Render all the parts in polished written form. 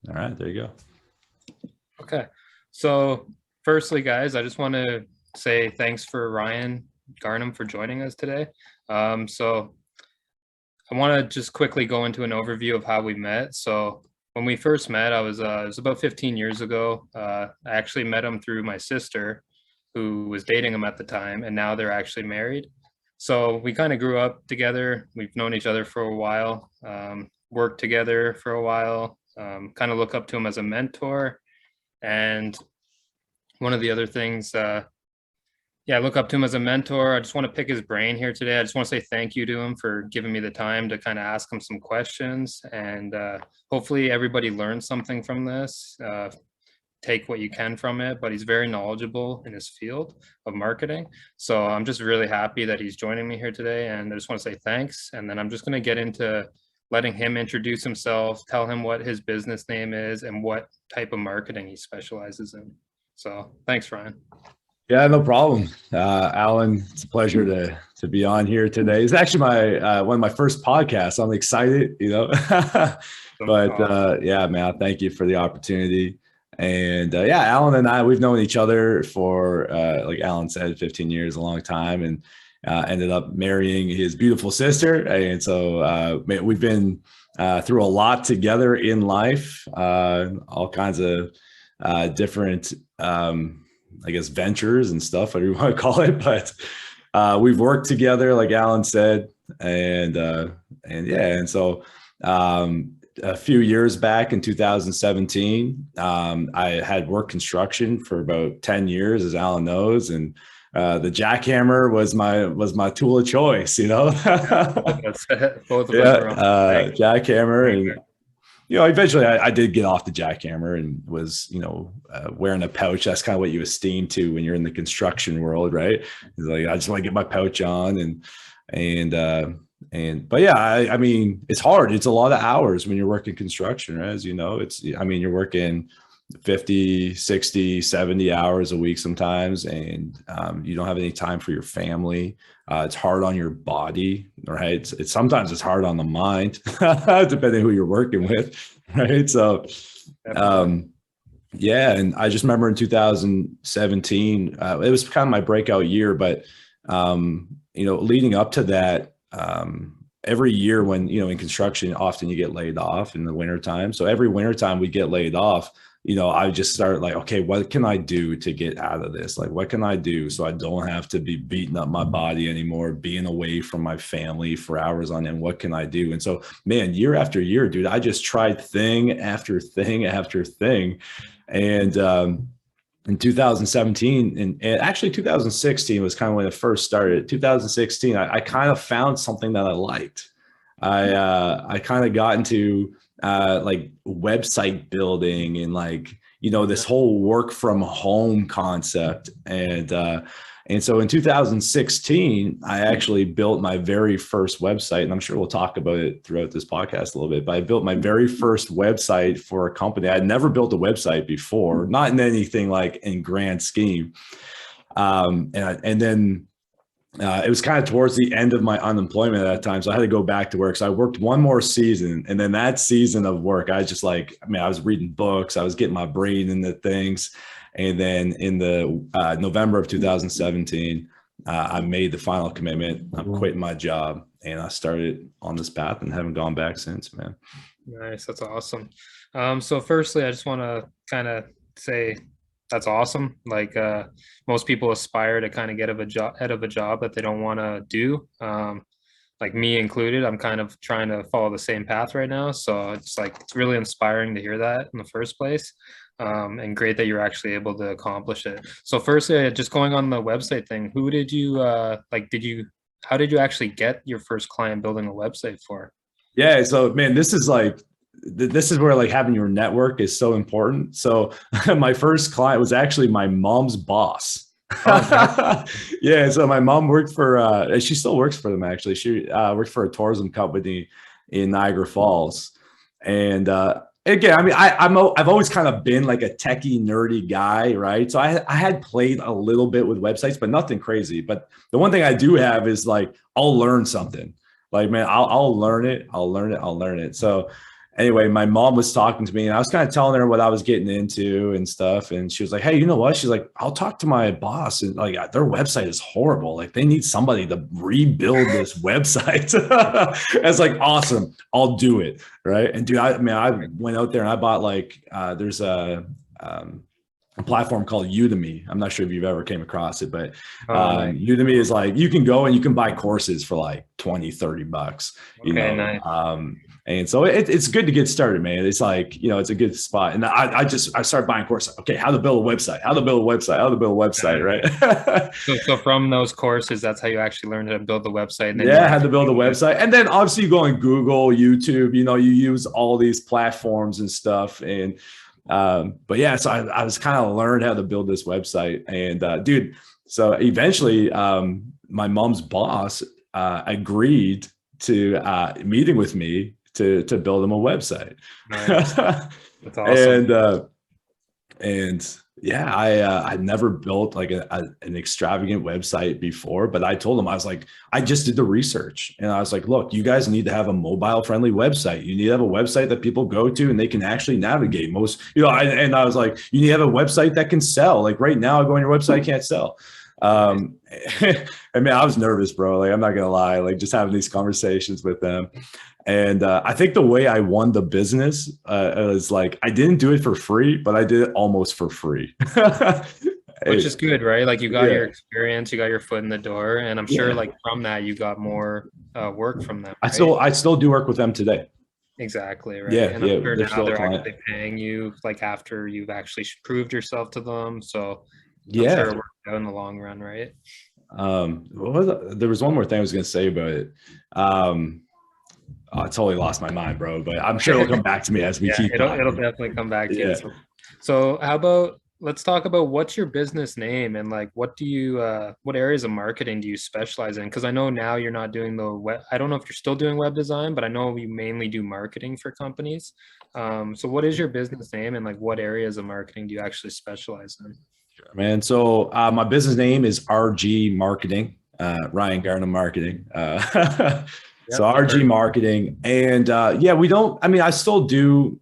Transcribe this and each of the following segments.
All right, there you go. Okay. So firstly, guys, I just want to say thanks for Ryan Garnhum for joining us today. So I want to just quickly go into an overview of how we met. So when we first met, it was about 15 years ago. I actually met him through my sister, who was dating him at the time, and now they're actually married. So we kind of grew up together. We've known each other for a while, worked together for a while, kind of look up to him as a mentor. And one of the other things, yeah, I look up to him as a mentor. I just want to pick his brain here today. I just want to say thank you to him for giving me the time to kind of ask him some questions. And hopefully everybody learns something from this. Take what you can from it, but he's very knowledgeable in his field of marketing. So I'm just really happy that he's joining me here today. And I just want to say thanks. And then I'm just going to get into letting him introduce himself, tell him what his business name is and what type of marketing he specializes in. So thanks, Ryan. Yeah, no problem. Alan, it's a pleasure to be on here today. It's actually my one of my first podcasts. I'm excited, but yeah, man, thank you for the opportunity. And yeah, Alan and I, we've known each other for, like Alan said, 15 years, a long time, and ended up marrying his beautiful sister. And so we've been through a lot together in life, all kinds of different I guess ventures and stuff, whatever you want to call it. But we've worked together, like Alan said, and yeah, and so a few years back in 2017, I had worked construction for about 10 years, as Alan knows, and the jackhammer was my tool of choice, Both of us yeah, are on. jackhammer. And eventually I did get off the jackhammer and was, wearing a pouch. That's kind of what you esteem to when you're in the construction world, right? It's like, I just want to get my pouch on but yeah, I mean, it's hard. It's a lot of hours when you're working construction, right? As you know, you're working 50, 60, 70 hours a week sometimes, and you don't have any time for your family. It's hard on your body, right? Sometimes it's hard on the mind, depending who you're working with, right? So, yeah, and I just remember in 2017, it was kind of my breakout year, but leading up to that, every year when, in construction, often you get laid off in the wintertime. So every wintertime we get laid off, I just started like, okay, what can I do to get out of this? Like, what can I do so I don't have to be beating up my body anymore, being away from my family for hours on end? What can I do? And so, man, year after year, dude, I just tried thing after thing after thing. And in 2017 and actually 2016 was kind of when it first started. 2016, I kind of found something that I liked. I kind of got into like website building and like, this whole work from home concept. And so in 2016, I actually built my very first website, and I'm sure we'll talk about it throughout this podcast a little bit, but I built my very first website for a company. I'd never built a website before, not in anything like in grand scheme. And then it was kind of towards the end of my unemployment at that time. So I had to go back to work. So I worked one more season. And then that season of work, I just like, I was reading books. I was getting my brain into things. And then in the November of 2017, I made the final commitment. I'm quitting my job. And I started on this path and haven't gone back since, man. Nice. That's awesome. So firstly, I just want to kind of say that's awesome. Like most people aspire to kind of get out of a job that they don't want to do. Like me included, I'm kind of trying to follow the same path right now. So it's really inspiring to hear that in the first place. And great that you're actually able to accomplish it. So firstly, just going on the website thing, who did you how did you actually get your first client building a website for? Yeah. So man, this is where like having your network is so important. So my first client was actually my mom's boss. Yeah. So my mom worked for, she still works for them actually. She worked for a tourism company in Niagara Falls. And again, I've always kind of been like a techie nerdy guy, right? So I had played a little bit with websites, but nothing crazy. But the one thing I do have is like, I'll learn something. Like, man, I'll learn it. I'll learn it. So anyway, my mom was talking to me and I was kind of telling her what I was getting into and stuff. And she was like, hey, you know what? She's like, I'll talk to my boss, and like their website is horrible. Like they need somebody to rebuild this website. It's like, awesome. I'll do it. Right. And dude, I mean, I went out there and I bought like, there's a platform called Udemy. I'm not sure if you've ever came across it, but Nice. Udemy is like, you can go and you can buy courses for like 20, $30, you Okay, know? nice. And so it's good to get started, man. It's like, you know, it's a good spot. And I started buying courses. Okay. How to build a website, how to build a website, how to build a website. Right. So from those courses, that's how you actually learned how to build the website. And then Yeah, I had to build a website. And then obviously you go on Google, YouTube, you know, you use all these platforms and stuff. And but yeah, so I was kind of learned how to build this website. And dude, so eventually my mom's boss agreed to meeting with me to build him a website. Nice. That's awesome. And yeah, I'd never built like an extravagant website before, but I told him, I was like, I just did the research and I was like, look, you guys need to have a mobile friendly website. You need to have a website that people go to and they can actually navigate most, you know, and I was like, you need to have a website that can sell. Like right now, I go on your website, I can't sell. I mean, I was nervous, bro. Like, I'm not gonna lie, like just having these conversations with them. And I think the way I won the business was like, I didn't do it for free, but I did it almost for free. Which is good, right? Like you got Yeah. your experience, you got your foot in the door, and I'm sure Yeah. like from that you got more work from them, I right? still do work with them today. Exactly, right. Yeah, And I'm yeah, sure they're now still a they're client. actually paying you like after you've actually proved yourself to them. So I'm sure Yeah. it worked out in the long run, right? There was one more thing I was going to say about it. I totally lost my mind, bro, but I'm sure it'll come back to me as we Yeah, keep it'll talking. definitely come back to you. Yeah. So how about let's talk about what's your business name and like what do you what areas of marketing do you specialize in? Because I know now you're not doing the web. I don't know if you're still doing web design, but I know you mainly do marketing for companies. So what is your business name and like what areas of marketing do you actually specialize in? Man. So my business name is RG Marketing, Ryan Garnhum Marketing. So Yep, I've RG heard. Marketing, and yeah, we don't. I mean, I still do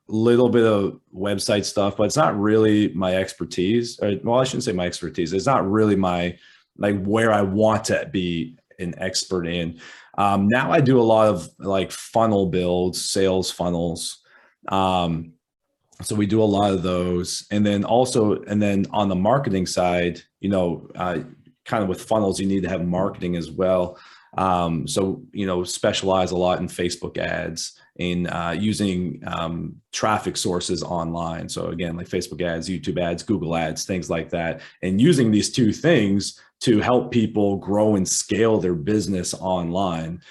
little bit of website stuff, but it's not really my expertise. Or, well, I shouldn't say my expertise. It's not really my like where I want to be an expert in. Now I do a lot of like funnel builds, sales funnels. Um, so we do a lot of those, and then also, and then on the marketing side, you know, kind of with funnels, you need to have marketing as well. So you know, specialize a lot in Facebook ads, in using traffic sources online. So again, like Facebook ads, YouTube ads, Google ads, things like that, and using these two things to help people grow and scale their business online.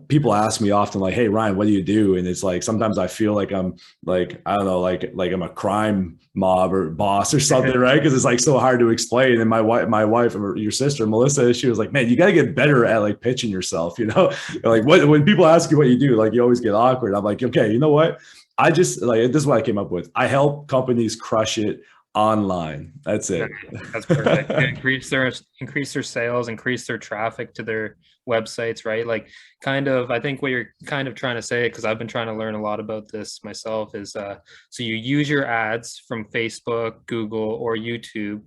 People ask me often, like, "Hey, Ryan, what do you do?" And it's like sometimes I feel like I'm like, I don't know, like I'm a crime mob or boss or something, right? Because it's like so hard to explain. And my wife, or your sister Melissa, she was like, "Man, you got to get better at like pitching yourself." You know, like when people ask you what you do, like you always get awkward. I'm like, okay, you know what? I just like this is what I came up with. I help companies crush it online. That's Nice. it. That's perfect. Yeah, increase their sales, increase their traffic to their websites, right? Like kind of I think what you're kind of trying to say, because I've been trying to learn a lot about this myself, is so you use your ads from Facebook, Google, or YouTube,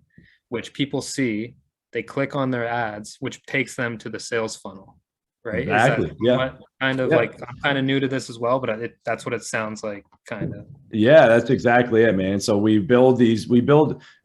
which people see, they click on their ads, which takes them to the sales funnel, right? Is that Exactly. Yeah. what kind of Yeah. like I'm kind of new to this as well, but that's what it sounds like, kind of. Yeah, that's exactly it, man. So we build,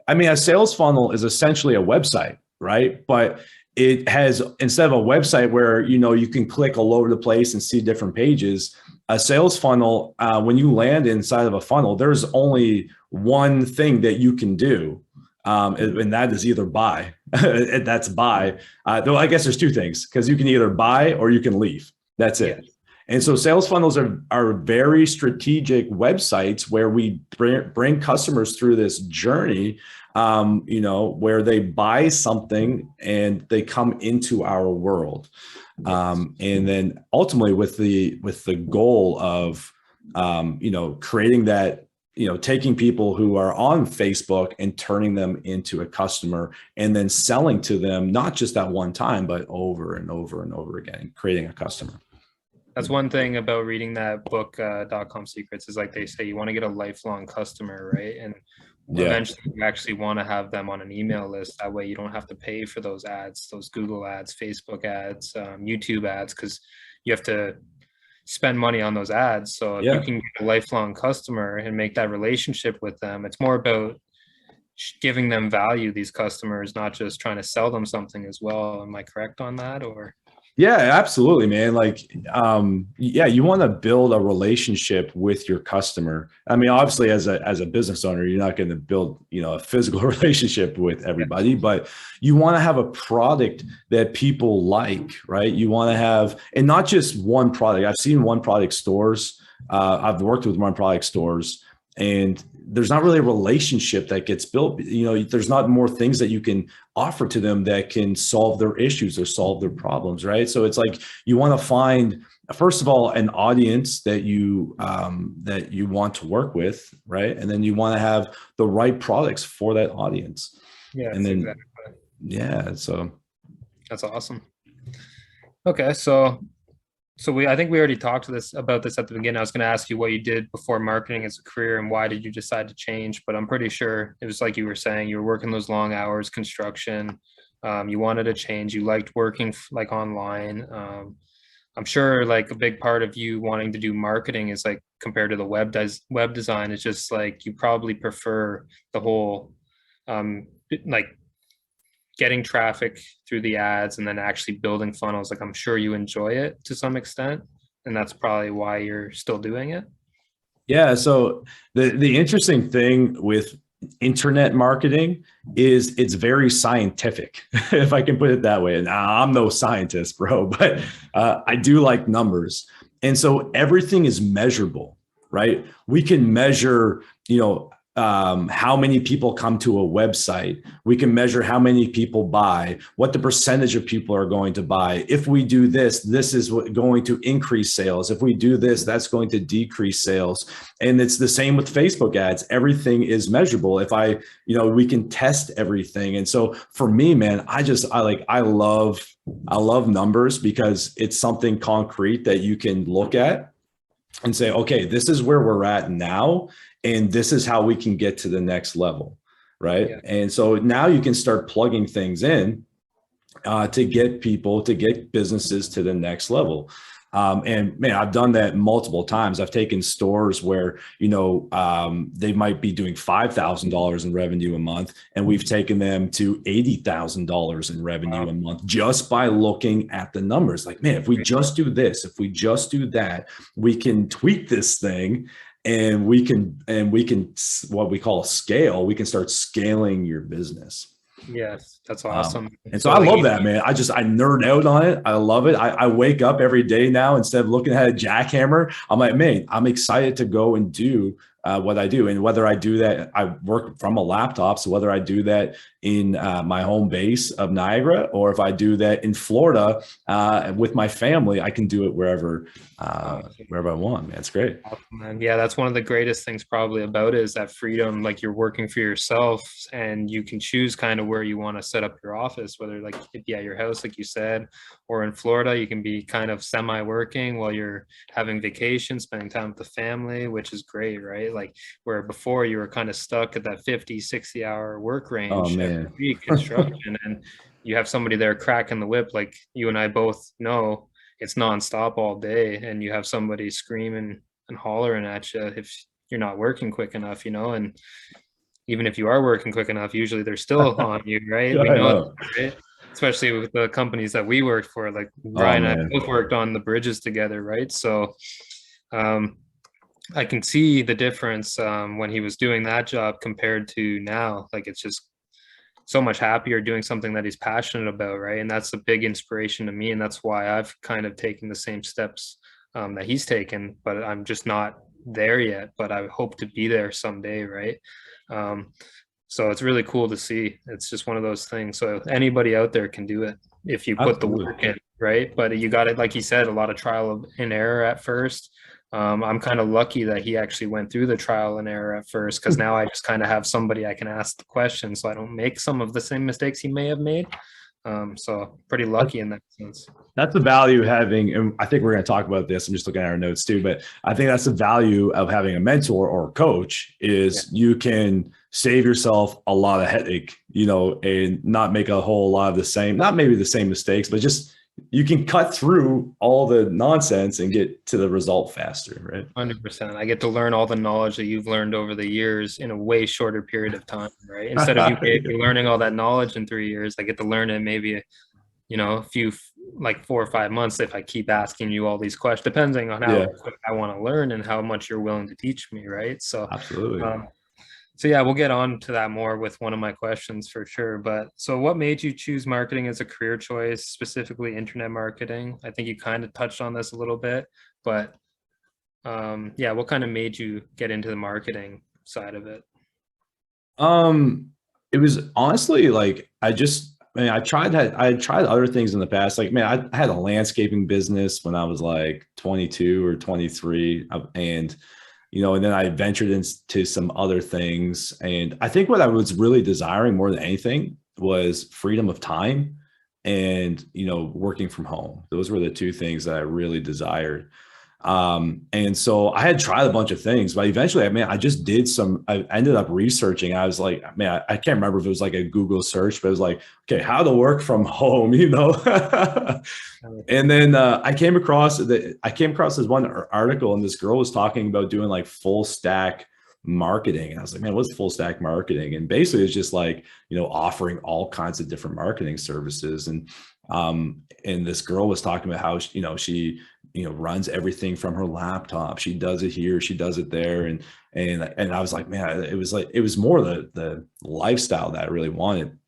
I mean, a sales funnel is essentially a website, right? But it has, instead of a website where, you know, you can click all over the place and see different pages, a sales funnel, when you land inside of a funnel, there's only one thing that you can do. And that is either buy. That's buy. Though I guess there's two things, because you can either buy or you can leave. That's Yeah. it. And so sales funnels are very strategic websites where we bring customers through this journey, you know, where they buy something and they come into our world. And then ultimately with the goal of, you know, creating that, you know, taking people who are on Facebook and turning them into a customer and then selling to them, not just at one time, but over and over and over again, creating a customer. That's one thing about reading that book, .com Secrets, is like they say you want to get a lifelong customer, right? And Yeah. eventually you actually want to have them on an email list. That way you don't have to pay for those ads, those Google ads, Facebook ads, YouTube ads, because you have to spend money on those ads. So if you Yeah. can get a lifelong customer and make that relationship with them, it's more about giving them value, these customers, not just trying to sell them something as well. Am I correct on that? Or Yeah, absolutely, man. Like, yeah, you want to build a relationship with your customer. I mean, obviously, as a business owner, you're not going to build, a physical relationship with everybody, but you want to have a product that people like, right? You want to have, and not just one product. I've seen one product stores. I've worked with one product stores, and there's not really a relationship that gets built. There's not more things that you can offer to them that can solve their issues or solve their problems, right? So it's like you want to find, first of all, an audience that you want to work with, right? And then you want to have the right products for that audience. yes, And then exactly. yeah, so That's awesome. Okay, so I think we already talked about this at the beginning. I was going to ask you what you did before marketing as a career and why did you decide to change, but I'm pretty sure it was like you were saying, you were working those long hours, construction. You wanted to change. You liked working like online. I'm sure like a big part of you wanting to do marketing is like compared to the web design. It's just like you probably prefer the whole like getting traffic through the ads and then actually building funnels. Like I'm sure you enjoy it to some extent, and that's probably why you're still doing it. yeah. So the interesting thing with internet marketing is it's very scientific, if I can put it that way. And I'm no scientist, bro, but I do like numbers. And so everything is measurable, right? We can measure, how many people come to a website. We can measure how many people buy, what the percentage of people are going to buy. If we do this, this is going to increase sales. If we do this, that's going to decrease sales. And it's the same with Facebook ads. Everything is measurable. We can test everything. And so for me, man, I love numbers because it's something concrete that you can look at and say, okay, this is where we're at now, and this is how we can get to the next level, right? Yeah. And so now you can start plugging things in to get businesses to the next level. And man, I've done that multiple times. I've taken stores where, they might be doing $5,000 in revenue a month, and we've taken them to $80,000 in revenue a month just by looking at the numbers. Like, man, if we just do this, if we just do that, we can tweak this thing, and we can what we call scale. We can start scaling your business. Yes, that's awesome. And so I love that, man. I nerd out on it. I love it. I wake up every day now, instead of looking at a jackhammer, I'm like, man, I'm excited to go and do what I do. And whether I do that, I work from a laptop. So whether I do that in my home base of Niagara, or if I do that in Florida with my family, I can do it wherever I want, man. It's great. And yeah, that's one of the greatest things probably about it, is that freedom. Like you're working for yourself and you can choose kind of where you want to set up your office, whether like it be at your house, like you said, or in Florida, you can be kind of semi-working while you're having vacation, spending time with the family, which is great, right? Like where before you were kind of stuck at that 50, 60-hour work range. Oh, man. Every week, construction, and you have somebody there cracking the whip, like you and I both know. It's nonstop all day, and you have somebody screaming and hollering at you if you're not working quick enough, and even if you are working quick enough, usually they're still on you, right? Yeah, We I know know. that, right? Especially with the companies that we worked for, like Oh, Ryan and I man. both worked on the bridges together, right? So I can see the difference when he was doing that job compared to now. Like it's just so much happier doing something that he's passionate about, right? And that's a big inspiration to me, and that's why I've kind of taken the same steps that he's taken, but I'm just not there yet, but I hope to be there someday, right? So it's really cool to see. It's just one of those things. So anybody out there can do it if you put the work in, right? But you got it, like you said, a lot of trial and error at first. I'm kind of lucky that he actually went through the trial and error at first, because now I just kind of have somebody I can ask the question, so I don't make some of the same mistakes he may have made. So pretty lucky in that sense. That's the value of having, and I think we're going to talk about this. I'm just looking at our notes too, but I think that's the value of having a mentor or a coach is you can save yourself a lot of headache, and not make a whole lot of the same, not maybe the same mistakes, but just you can cut through all the nonsense and get to the result faster, right? 100%. I get to learn all the knowledge that you've learned over the years in a way shorter period of time, right? Instead of you learning all that knowledge in 3 years, I get to learn it maybe, a few, like 4 or 5 months if I keep asking you all these questions, depending on how quick I want to learn and how much you're willing to teach me, right? So, absolutely. So yeah, we'll get on to that more with one of my questions for sure. But so what made you choose marketing as a career choice, specifically internet marketing? I think you kind of touched on this a little bit, but what kind of made you get into the marketing side of it? It was honestly like I tried other things in the past. Like, man, I had a landscaping business when I was like 22 or 23, and and then I ventured into some other things. And I think what I was really desiring more than anything was freedom of time and, working from home. Those were the two things that I really desired. And so I had tried a bunch of things, but eventually, I ended up researching. I was like, man, I can't remember if it was like a Google search, but it was like, okay, how to work from home, And then I came across this one article, and this girl was talking about doing like full stack marketing. And I was like, man, what's full stack marketing? And basically it's just like, offering all kinds of different marketing services. And this girl was talking about how, she runs everything from her laptop. She does it here, she does it there. And I was like, man, it was more the lifestyle that I really wanted.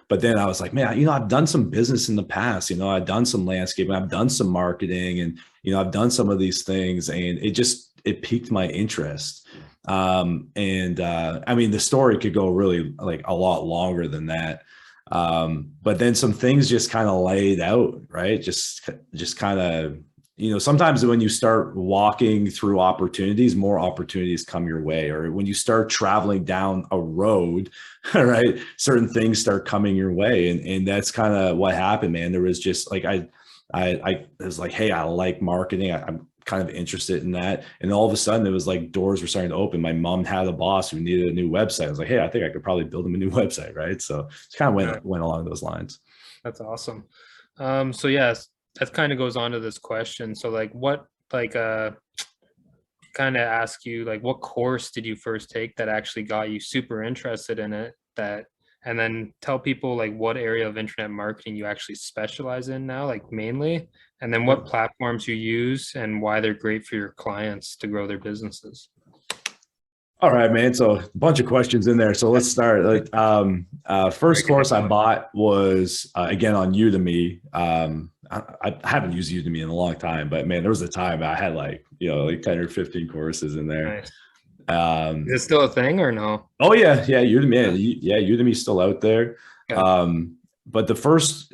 But then I was like, man, I've done some business in the past, I've done some landscaping, I've done some marketing, and, I've done some of these things, and it piqued my interest. I mean, the story could go really like a lot longer than that. But then some things just kind of laid out, right? Just kind of, sometimes when you start walking through opportunities, more opportunities come your way. Or when you start traveling down a road, right, certain things start coming your way. And that's kind of what happened, man. There was just like, I was like, hey, I like marketing. I'm kind of interested in that. And all of a sudden it was like doors were starting to open. My mom had a boss who needed a new website. I was like, hey, I think I could probably build him a new website. Right. So it's kind of went along those lines. That's awesome. So yes, that kind of goes on to this question. So like kind of ask you, like, what course did you first take that actually got you super interested in it, and then tell people like what area of internet marketing you actually specialize in now, like mainly, and then what platforms you use and why they're great for your clients to grow their businesses. All right, man. So a bunch of questions in there. So let's start. Like, first course I bought was again on Udemy. I haven't used Udemy in a long time, but man, there was a time I had like 10 or 15 courses in there. Nice. Is it still a thing or no? Oh yeah, Udemy. Yeah, Udemy's still out there. Okay. But the first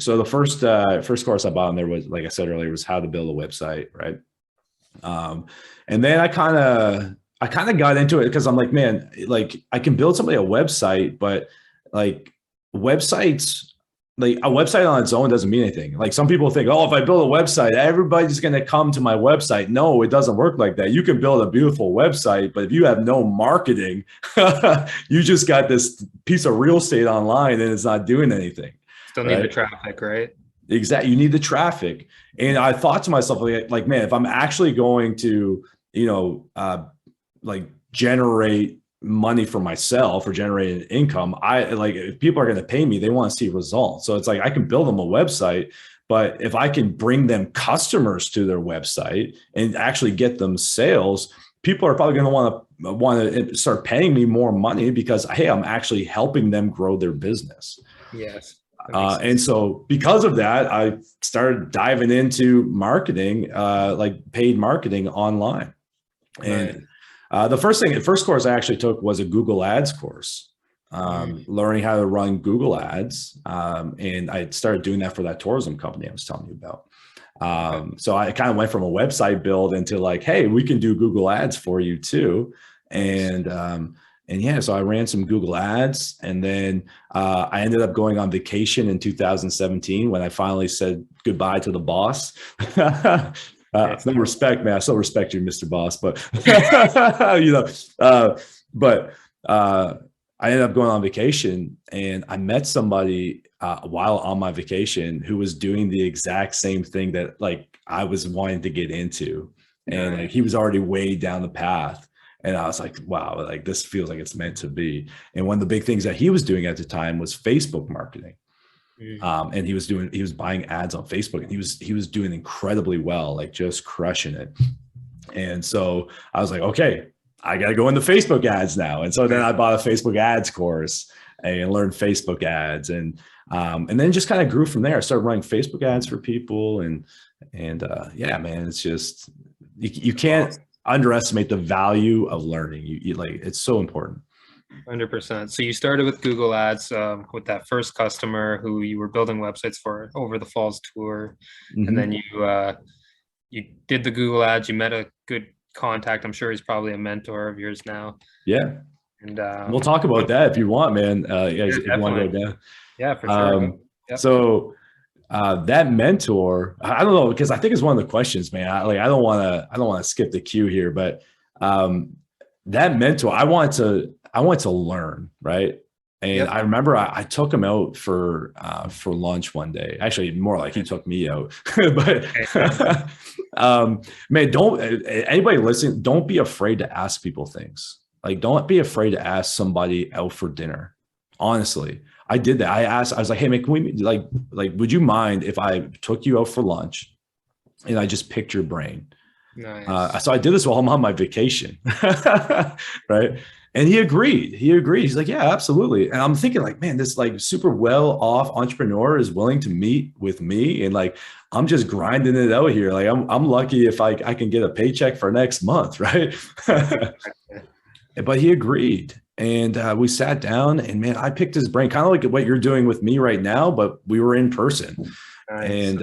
course I bought on there was, like I said earlier, was how to build a website, right? And then I kind of got into it because I'm like, man, like I can build somebody a website, but like websites, like a website on its own doesn't mean anything. Like some people think, oh, if I build a website, everybody's going to come to my website. No, it doesn't work like that. You can build a beautiful website, but if you have no marketing, you just got this piece of real estate online and it's not doing anything. Still need the traffic, right? Exactly. You need the traffic. And I thought to myself, like, man, if I'm actually going to, like generate money for myself or generate an income, if people are going to pay me, they want to see results. So it's like, I can build them a website, but if I can bring them customers to their website and actually get them sales, people are probably going to want to start paying me more money because, hey, I'm actually helping them grow their business. Yes. And so because of that, I started diving into marketing, like paid marketing online. And the first course I actually took was a Google Ads course, learning how to run Google Ads. And I started doing that for that tourism company I was telling you about. So I kind of went from a website build into like, hey, we can do Google Ads for you too. And And yeah, so I ran some Google ads, and then I ended up going on vacation in 2017 when I finally said goodbye to the boss. Yes. No respect, man. I still respect you, Mr. Boss, but you know, but I ended up going on vacation, and I met somebody while on my vacation who was doing the exact same thing that like I was wanting to get into, and like he was already way down the path. And I was like, wow, like this feels like it's meant to be. And one of the big things that he was doing at the time was Facebook marketing. And he was buying ads on Facebook, and he was doing incredibly well, like just crushing it. And so I was like, okay, I got to go into Facebook ads now. And so then I bought a Facebook ads course and learned Facebook ads, and then just kind of grew from there. I started running Facebook ads for people, and yeah, man, it's just you can't underestimate the value of learning. You like, it's so important. 100%. So you started with Google Ads with that first customer who you were building websites for over the Falls tour, and then you did the Google Ads. You met a good contact. I'm sure he's probably a mentor of yours now. Yeah, and we'll talk about that if you want, man. If you want to go down. Yeah, for sure. Yep. So that mentor, I don't know, because I think it's one of the questions, man. I don't want to skip the queue here, but that mentor, I want to learn, right? And I remember I took him out for lunch one day. Actually, more like he took me out. But man, anybody listening, don't be afraid to ask people things. Like, don't be afraid to ask somebody out for dinner. Honestly, I did that. I was like, hey man, can we like, would you mind if I took you out for lunch and I just picked your brain? Nice. So I did this while I'm on my vacation. Right. And he agreed. He's like, yeah, absolutely. And I'm thinking like, man, this like super well off entrepreneur is willing to meet with me. And like, I'm just grinding it out here. Like I'm lucky if I can get a paycheck for next month. Right. But he agreed. And we sat down, and man, I picked his brain, kind of like what you're doing with me right now, but we were in person. Nice. And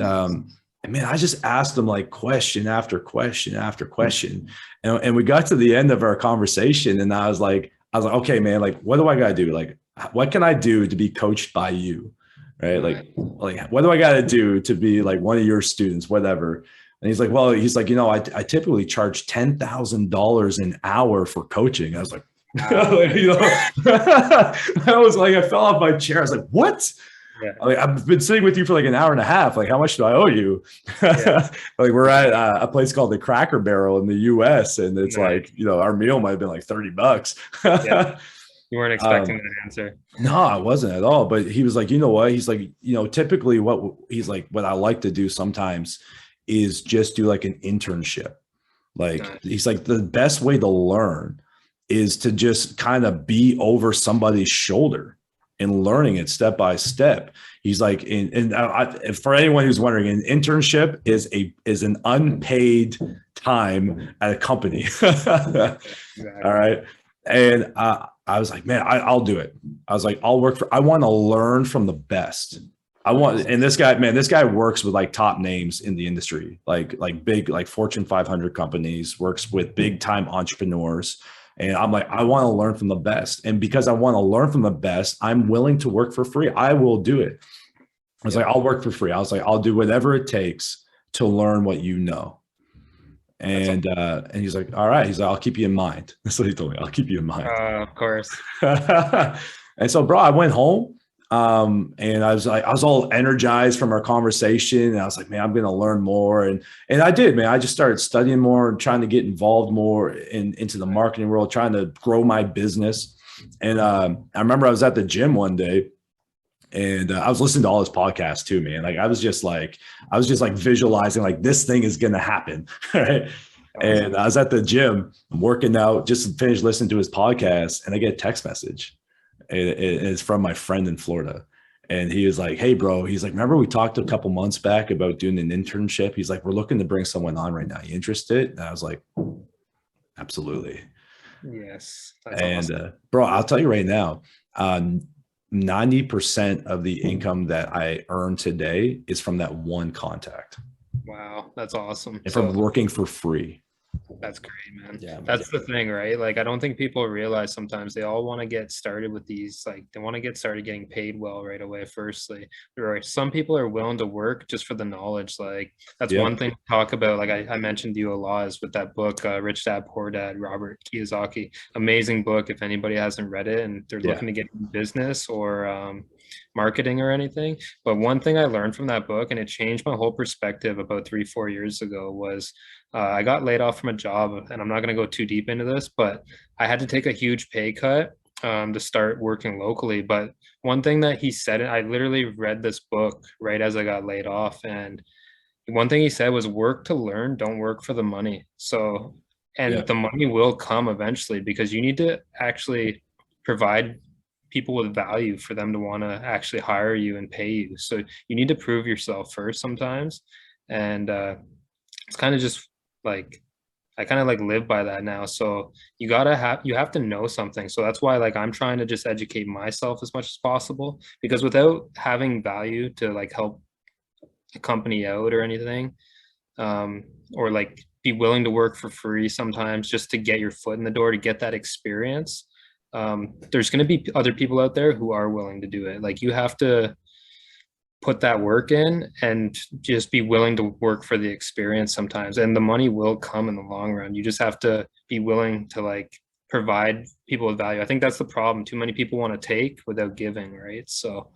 man, I just asked him like question after question after question. And we got to the end of our conversation, and I was like, okay, man, like, what do I got to do? Like, what can I do to be coached by you? Right. Like, what do I got to do to be like one of your students, whatever? And he's like, well, I typically charge $10,000 an hour for coaching. I was like, I was like, I fell off my chair. I was like, what? Yeah. Like, I've been sitting with you for like an hour and a half. Like, how much do I owe you? Yeah. Like, we're at a place called the Cracker Barrel in the US. And it's like, our meal might've been like $30. Yeah. You weren't expecting that answer. No, I wasn't at all. But he was like, you know what? He's like, typically what I like to do sometimes is just do like an internship. Like, he's like, the best way to learn is to just kind of be over somebody's shoulder and learning it step by step. He's like, for anyone who's wondering, an internship is an unpaid time at a company. All right. And I was like, man, I'll do it. I was like, I want to learn from the best. And this guy works with like top names in the industry, like big, like Fortune 500 companies, works with big time entrepreneurs. And I'm like, I want to learn from the best. And because I want to learn from the best, I'm willing to work for free. I will do it. I was like, I'll work for free. I was like, I'll do whatever it takes to learn what you know. And he's like, all right. He's like, I'll keep you in mind. That's what he told me. I'll keep you in mind. Of course. And so, bro, I went home. And I was all energized from our conversation, and I was like, man, I'm going to learn more. And I did, man. I just started studying more and trying to get involved more into the marketing world, trying to grow my business. And I remember I was at the gym one day, and I was listening to all his podcasts too, man. Like I was just like visualizing like this thing is going to happen. Right. And I was at the gym, I'm working out, just finished listening to his podcast, and I get a text message. It's from my friend in Florida. And he was like, hey, bro, he's like, remember we talked a couple months back about doing an internship? He's like, we're looking to bring someone on right now. You interested? And I was like, absolutely. Yes. And awesome. Bro, I'll tell you right now, 90% of the income that I earn today is from that one contact. Wow. That's awesome. And from working for free. That's great, man. Yeah. That's the thing, right? Like, I don't think people realize sometimes they all want to get started with these, like, they want to get started getting paid well right away, firstly. Right. Some people are willing to work just for the knowledge. Like, that's Yeah. one thing to talk about. Like, I mentioned to you a lot is with that book, Rich Dad, Poor Dad, Robert Kiyosaki. Amazing book if anybody hasn't read it and they're Yeah. looking to get in business or marketing or anything. But one thing I learned from that book, and it changed my whole perspective about 3, 4 years ago, was I got laid off from a job, and I'm not going to go too deep into this, but I had to take a huge pay cut to start working locally. But one thing that he said, I literally read this book right as I got laid off, and one thing he said was work to learn, don't work for the money. So, Yeah. and the money will come eventually because you need to actually provide people with value for them to want to actually hire you and pay you. So you need to prove yourself first sometimes. And it's kind of just like I kind of like live by that now. So you have to know something. So that's why like I'm trying to just educate myself as much as possible because without having value to like help a company out or anything, or like be willing to work for free sometimes just to get your foot in the door to get that experience. There's going to be other people out there who are willing to do it. Like you have to put that work in and just be willing to work for the experience sometimes, and the money will come in the long run. You just have to be willing to like provide people with value. I think that's the problem. Too many people want to take without giving, right? So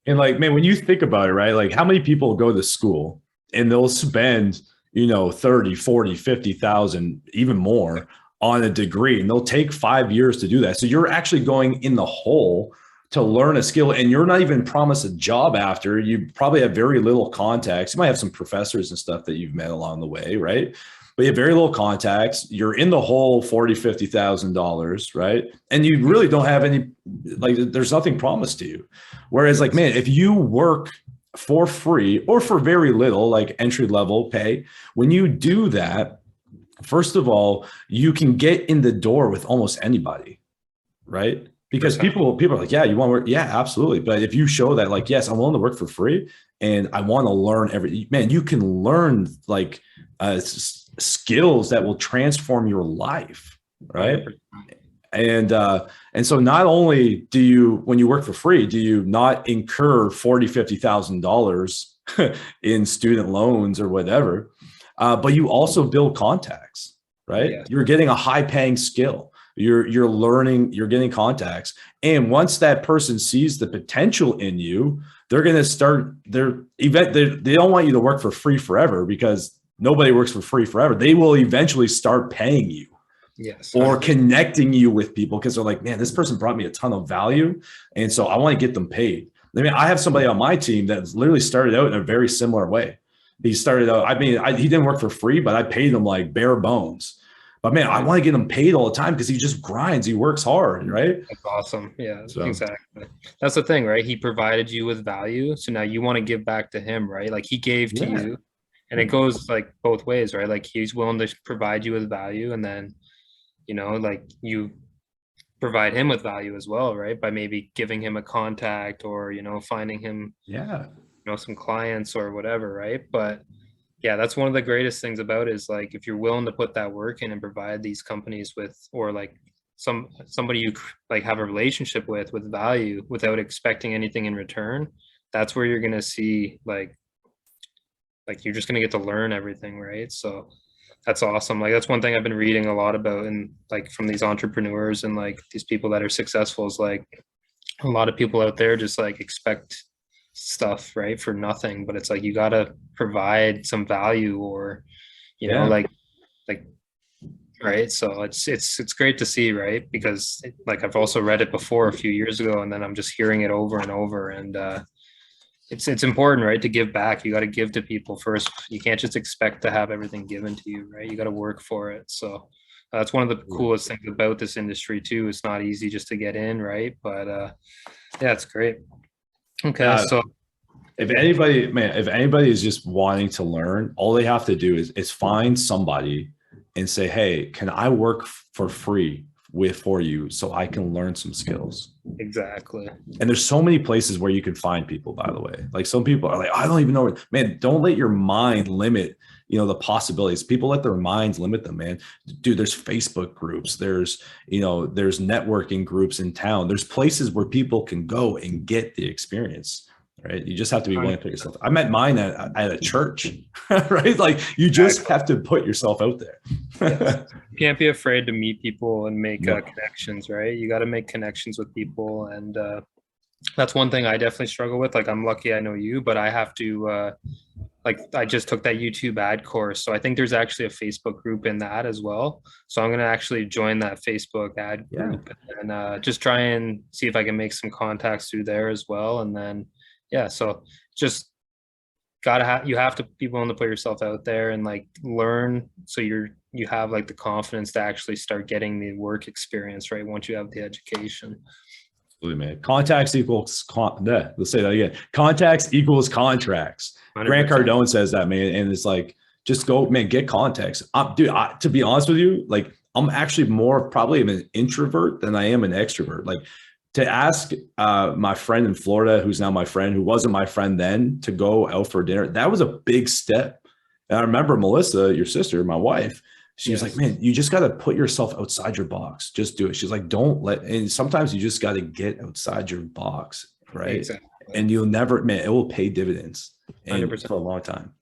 And like, man, when you think about it, right, like how many people go to school and they'll spend, 30, 40, 50,000, even more on a degree, and they'll take 5 years to do that. So you're actually going in the hole to learn a skill, and you're not even promised a job after. You probably have very little contacts. You might have some professors and stuff that you've met along the way, right? But you have very little contacts. You're in the hole $40,000, $50,000, right? And you really don't have any, like, there's nothing promised to you. Whereas, like, man, if you work for free or for very little, like entry level pay, when you do that, first of all, you can get in the door with almost anybody, right? Because 100%. people are like, yeah, you want to work? Yeah, absolutely. But if you show that, like, yes, I'm willing to work for free and I want to learn man, you can learn like skills that will transform your life, right? 100%. And so not only do you, when you work for free, do you not incur $40,000, $50,000 in student loans or whatever, but you also build contacts, right? Yes. You're getting a high paying skill. You're learning, you're getting contacts. And once that person sees the potential in you, they're going to start their event. They don't want you to work for free forever because nobody works for free forever. They will eventually start paying you. Yes. Or 100%. connecting you with people because they're like, man, this person brought me a ton of value. And so I want to get them paid. I mean, I have somebody on my team that literally started out in a very similar way. He started out, he didn't work for free, but I paid him like bare bones. But man, I want to get him paid all the time because he just grinds. He works hard, right? That's awesome. Yeah, So exactly. That's the thing, right? He provided you with value. So now you want to give back to him, right? Like he gave to yeah, you. And it goes like both ways, right? Like he's willing to provide you with value, and then like you provide him with value as well, right? By maybe giving him a contact or, finding him, yeah, some clients or whatever, right? But yeah, that's one of the greatest things about it is like if you're willing to put that work in and provide these companies with, or like somebody you like have a relationship with value without expecting anything in return, that's where you're gonna see like you're just gonna get to learn everything, right? So that's awesome. Like that's one thing I've been reading a lot about, and like from these entrepreneurs and like these people that are successful is like a lot of people out there just like expect stuff, right, for nothing. But it's like you gotta provide some value, or yeah. like right. So it's great to see, right? Because like I've also read it before a few years ago, and then I'm just hearing it over and over, and it's important, right, to give back. You got to give to people first. You can't just expect to have everything given to you, right? You got to work for it. So that's one of the coolest things about this industry too. It's not easy just to get in, right? But yeah, it's great. Okay, so if anybody is just wanting to learn, all they have to do is find somebody and say, hey, can I work for free for you so I can learn some skills. Exactly. And there's so many places where you can find people, by the way. Like some people are like, I don't even know. Man, don't let your mind limit, the possibilities. People let their minds limit them, man. Dude, there's Facebook groups. There's networking groups in town. There's places where people can go and get the experience, right? You just have to be willing to put yourself. I met mine at a church, right? Like you just have to put yourself out there. Yes. You can't be afraid to meet people and make No. connections, right? You got to make connections with people. And that's one thing I definitely struggle with. Like I'm lucky I know you, but I have to, like I just took that YouTube ad course. So I think there's actually a Facebook group in that as well. So I'm going to actually join that Facebook ad group and just try and see if I can make some contacts through there as well. And then, yeah, so just you have to be willing to put yourself out there and like learn. So you have like the confidence to actually start getting the work experience, right? Once you have the education. Absolutely, man. Contacts equals let's say that again. Contacts equals contracts. 100%. Grant Cardone says that, man. And it's like, just go, man, get contacts. Dude, to be honest with you, like I'm actually more probably an introvert than I am an extrovert. Like to ask my friend in Florida, who's now my friend, who wasn't my friend then, to go out for dinner, that was a big step. And I remember Melissa, your sister, my wife, she was like, man, you just got to put yourself outside your box. Just do it. She's like, and sometimes you just got to get outside your box, right? Exactly. And you'll never, man, it will pay dividends for a long time.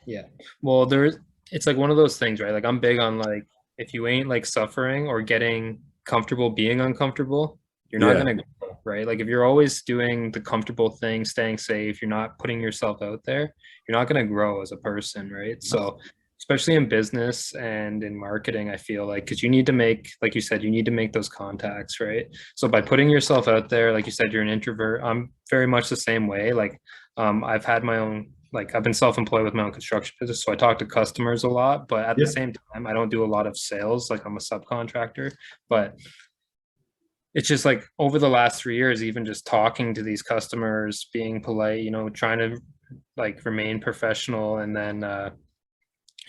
Yeah. Well, it's like one of those things, right? Like I'm big on like, if you ain't like suffering or getting comfortable being uncomfortable, you're not going to grow, right? Like if you're always doing the comfortable thing, staying safe, you're not putting yourself out there, you're not going to grow as a person, right? So especially in business and in marketing, I feel like, because you need to make, like you said, you need to make those contacts, right? So by putting yourself out there, like you said, you're an introvert. I'm very much the same way. Like I've had my own, like I've been self-employed with my own construction business. So I talk to customers a lot, but at the same time, I don't do a lot of sales. Like I'm a subcontractor, but it's just like over the last 3 years, even just talking to these customers, being polite, trying to like remain professional. And then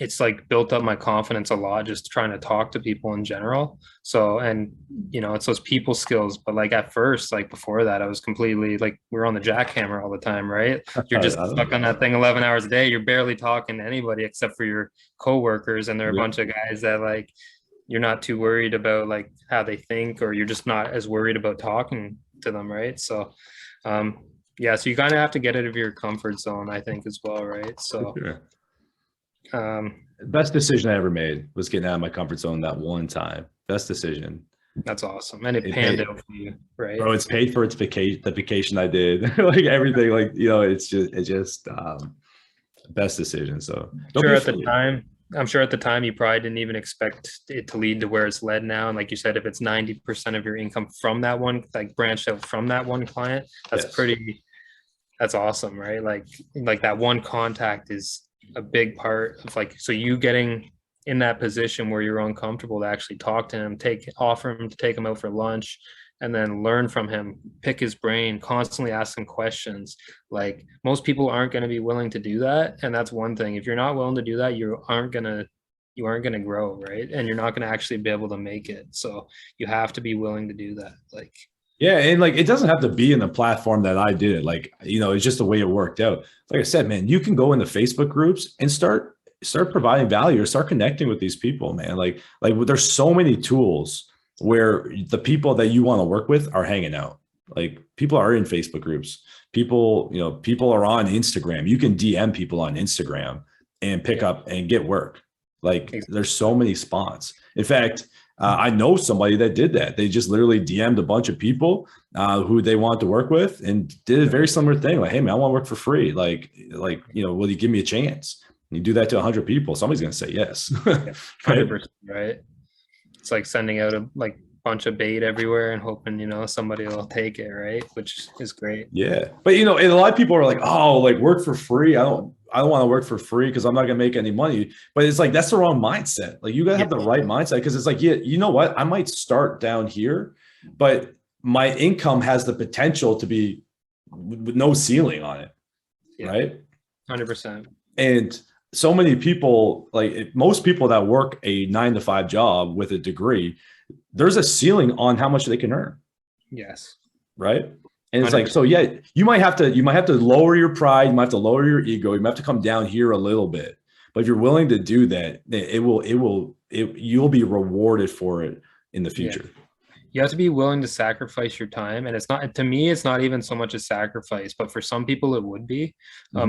it's like built up my confidence a lot, just trying to talk to people in general. So, and it's those people skills, but like at first, like before that, I was completely like, we're on the jackhammer all the time, right? You're just stuck on that thing 11 hours a day. You're barely talking to anybody except for your coworkers. And they're a bunch of guys that like, you're not too worried about like how they think, or you're just not as worried about talking to them. Right. So, so you kind of have to get out of your comfort zone, I think, as well. Right. So, best decision I ever made was getting out of my comfort zone that one time. Best decision. That's awesome. And it panned out for you, right? Bro, it's paid for the vacation I did. Like everything, like, it's just best decision. So I'm sure at the time you probably didn't even expect it to lead to where it's led now. And like you said, if it's 90% of your income from that one, like branched out from that one client, that's awesome, right? Like that one contact is a big part of like, so you getting in that position where you're uncomfortable to actually talk to him, offer him to take him out for lunch, and then learn from him, pick his brain, constantly ask him questions. Like most people aren't going to be willing to do that. And that's one thing. If you're not willing to do that, you aren't going to grow, right? And you're not going to actually be able to make it. So you have to be willing to do that. Like, yeah. And like, it doesn't have to be in the platform that I did it. Like, it's just the way it worked out. Like I said, man, you can go in the Facebook groups and start providing value or start connecting with these people, man. Like there's so many tools where the people that you want to work with are hanging out. Like people are in Facebook groups. People are on Instagram. You can DM people on Instagram and pick up and get work. Like there's so many spots. In fact, I know somebody that did that. They just literally DM'd a bunch of people who they want to work with and did a very similar thing. Like, hey man, I want to work for free. Like, will you give me a chance? And you do that to 100 people, somebody's going to say yes. 100%, right? It's like sending out a bunch of bait everywhere and hoping, somebody will take it, right? Which is great. Yeah. But, and a lot of people are like, oh, like work for free. I don't want to work for free because I'm not going to make any money. But it's like, that's the wrong mindset. Like you got to have the right mindset, because it's like, you know what? I might start down here, but my income has the potential to be with no ceiling on it. Yeah. Right. 100%. And so many people, like most people that work a 9-to-5 job with a degree, there's a ceiling on how much they can earn. Yes. Right. And it's 100%. like, so yeah, you might have to lower your pride. You might have to lower your ego. You might have to come down here a little bit. But if you're willing to do that, you'll be rewarded for it in the Yeah. future. You have to be willing to sacrifice your time. And it's not, to me, it's not even so much a sacrifice, but for some people it would be.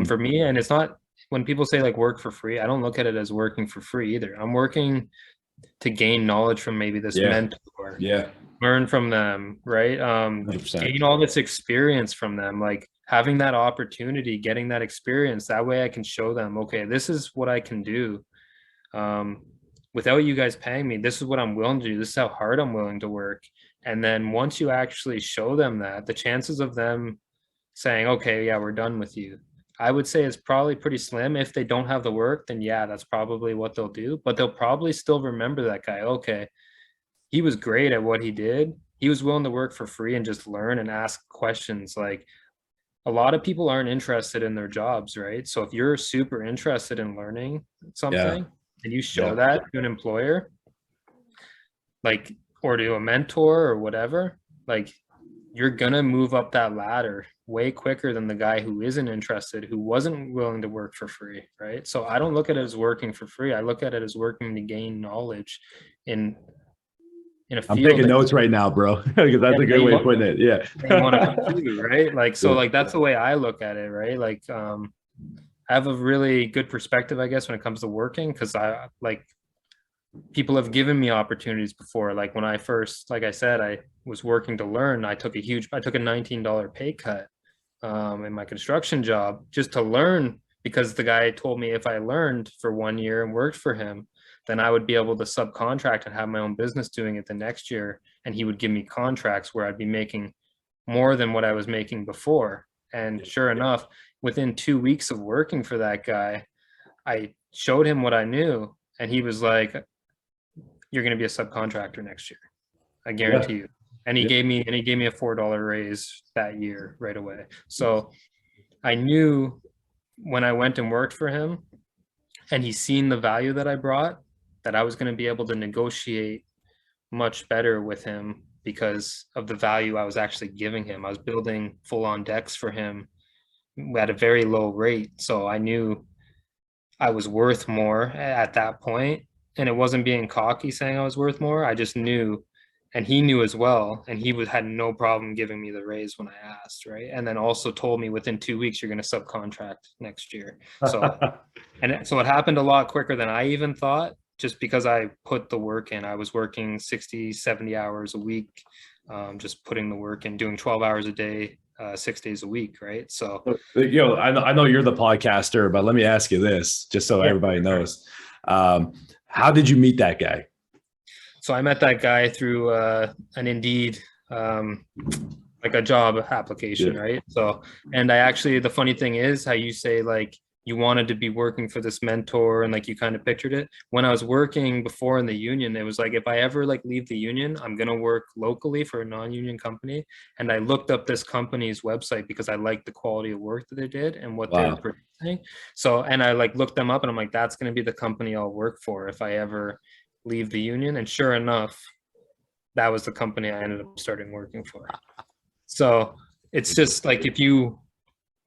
For me, and it's not, when people say like work for free, I don't look at it as working for free either. I'm working to gain knowledge from maybe this mentor. Yeah. Learn from them, right? 100%. Gain all this experience from them, like having that opportunity, getting that experience. That way I can show them, okay, this is what I can do. Without you guys paying me, this is what I'm willing to do. This is how hard I'm willing to work. And then once you actually show them that, the chances of them saying, okay, yeah, we're done with you, I would say is probably pretty slim. If they don't have the work, then yeah, that's probably what they'll do. But they'll probably still remember that guy. Okay, he was great at what he did. He was willing to work for free and just learn and ask questions. Like, a lot of people aren't interested in their jobs, right? So if you're super interested in learning something and you show that to an employer, like, or to a mentor or whatever, like, you're gonna move up that ladder way quicker than the guy who isn't interested, who wasn't willing to work for free, right? So I don't look at it as working for free. I look at it as working to gain knowledge in a field. I'm taking notes right now, bro, because that's a good way of putting it. Yeah. You want to pursue, right? Like, so like that's the way I look at it, right? Like, I have a really good perspective, I guess, when it comes to working, because I like, people have given me opportunities before. Like when I first, like I said, I was working to learn. I took a $19 pay cut in my construction job just to learn, because the guy told me if I learned for 1 year and worked for him, then I would be able to subcontract and have my own business doing it the next year. And he would give me contracts where I'd be making more than what I was making before. And sure enough, within 2 weeks of working for that guy, I showed him what I knew. And he was like, you're going to be a subcontractor next year. I guarantee you. And he gave me a $4 raise that year right away. So I knew when I went and worked for him and he's seen the value that I brought, that I was going to be able to negotiate much better with him because of the value I was actually giving him. I was building full on decks for him at a very low rate. So I knew I was worth more at that point. And it wasn't being cocky saying I was worth more. I just knew, and he knew as well. And he had no problem giving me the raise when I asked, right? And then also told me within 2 weeks, you're going to subcontract next year. So, so it happened a lot quicker than I even thought, just because I put the work in. I was working 60, 70 hours a week, just putting the work in, doing 12 hours a day, 6 days a week, right? So, I know you're the podcaster, but let me ask you this, just so everybody knows. How did you meet that guy? So I met that guy through an Indeed, like a job application, right? So, and I actually, the funny thing is how you say like you wanted to be working for this mentor and like you kind of pictured it. When I was working before in the union, it was like, if I ever like leave the union, I'm going to work locally for a non-union company. And I looked up this company's website because I liked the quality of work that they did and what they were producing. So, and I like looked them up and I'm like, that's going to be the company I'll work for if I ever leave the union. And sure enough, that was the company I ended up starting working for. So it's just like, if you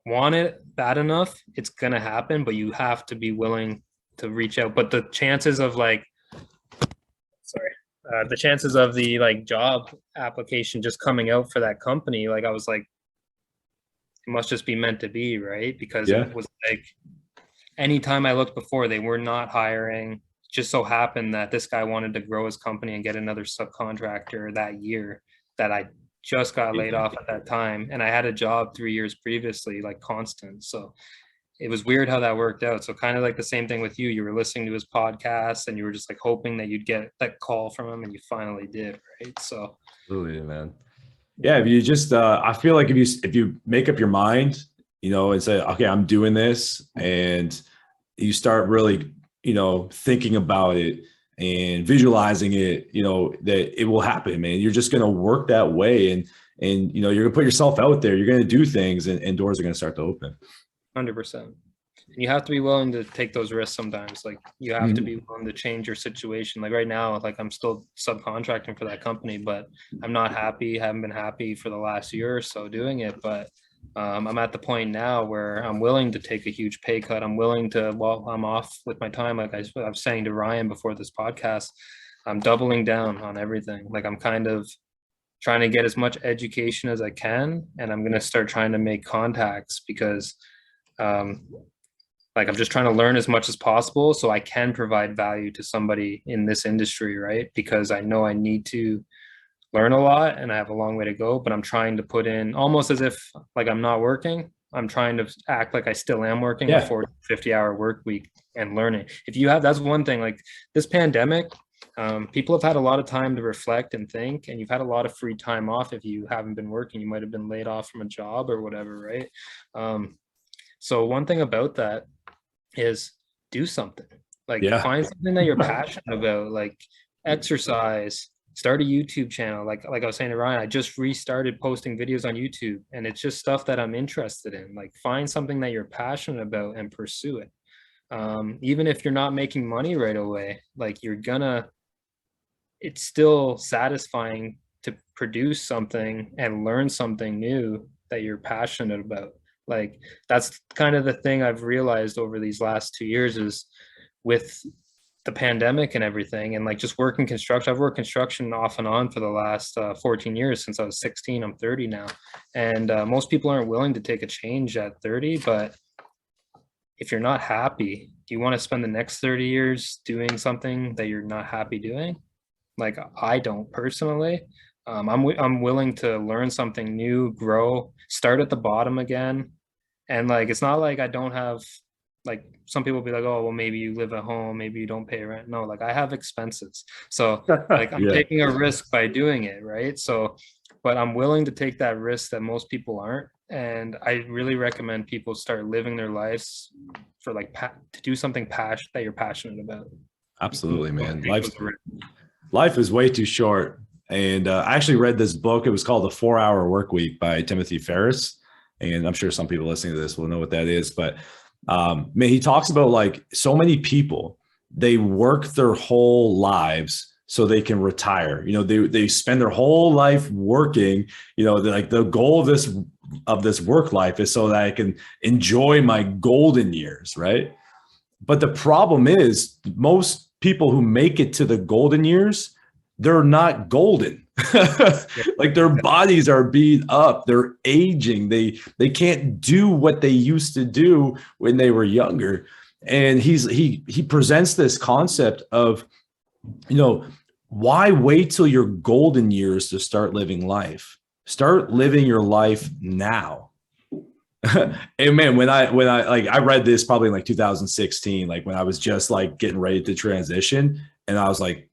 want it bad enough, it's gonna happen, but you have to be willing to reach out. But the chances of like, the chances of the like job application just coming out for that company, like I was like, it must just be meant to be, right? Because it was like, anytime I looked before, they were not hiring. Just so happened that this guy wanted to grow his company and get another subcontractor that year that I just got laid off at that time. And I had a job 3 years previously, like constant. So it was weird how that worked out. So kind of like the same thing with you. You were listening to his podcast and you were just like hoping that you'd get that call from him, and you finally did, right? So absolutely, man. Yeah, if you just I feel like if you make up your mind, and say, okay, I'm doing this, and you start really, thinking about it and visualizing it, that it will happen, man. You're just going to work that way. And you're going to put yourself out there. You're going to do things, and doors are going to start to open. 100%. And you have to be willing to take those risks sometimes. Like you have to be willing to change your situation. Like right now, like I'm still subcontracting for that company, but I'm not happy, haven't been happy for the last year or so doing it. But I'm at the point now where I'm willing to take a huge pay cut. I'm willing to, while I'm off with my time, like I was saying to Ryan before this podcast, I'm doubling down on everything. Like I'm kind of trying to get as much education as I can, and I'm going to start trying to make contacts because um, like I'm just trying to learn as much as possible so I can provide value to somebody in this industry, right? Because I know I need to learn a lot and I have a long way to go, but I'm trying to put in almost as if like I'm not working. I'm trying to act like I still am working a Yeah. 40, 50-hour work week and learning. If you have, that's one thing, like this pandemic, people have had a lot of time to reflect and think, and you've had a lot of free time off. If you haven't been working, you might have been laid off from a job or whatever, right? So one thing about that is do something, like Yeah. find something that you're passionate about, like exercise, start a YouTube channel. Like I was saying to Ryan, I just restarted posting videos on YouTube, and it's just stuff that I'm interested in. Like find something that you're passionate about and pursue it. Even if you're not making money right away, like it's still satisfying to produce something and learn something new that you're passionate about. Like that's kind of the thing I've realized over these last 2 years is with the pandemic and everything, and like just working construction. I've worked construction off and on for the last 14 years since I was 16. I'm 30 now, and most people aren't willing to take a change at 30. But if you're not happy, do you want to spend the next 30 years doing something that you're not happy doing? Like I don't personally. I'm willing to learn something new, grow, start at the bottom again, and like it's not like I don't have, like some people be like, oh well, maybe you live at home, maybe you don't pay rent. No, like I have expenses, so like I'm Yeah. taking a risk by doing it, right? So, but I'm willing to take that risk that most people aren't, and I really recommend people start living their lives for like to do something that you're passionate about. Absolutely, man. Take those risks. Life is way too short. And I actually read this book. It was called The 4 Hour Work Week by Timothy Ferriss. And I'm sure some people listening to this will know what that is. But man, he talks about like so many people, they work their whole lives so they can retire. You know, they spend their whole life working. You know, like the goal of this work life is so that I can enjoy my golden years, right? But the problem is most people who make it to the golden years, they're not golden. Like their bodies are beat up, they're aging, they can't do what they used to do when they were younger. And he presents this concept of, you know, why wait till your golden years to start living life? Start living your life now. And man, when I like I read this probably in like 2016, like when I was just like getting ready to transition, and I was like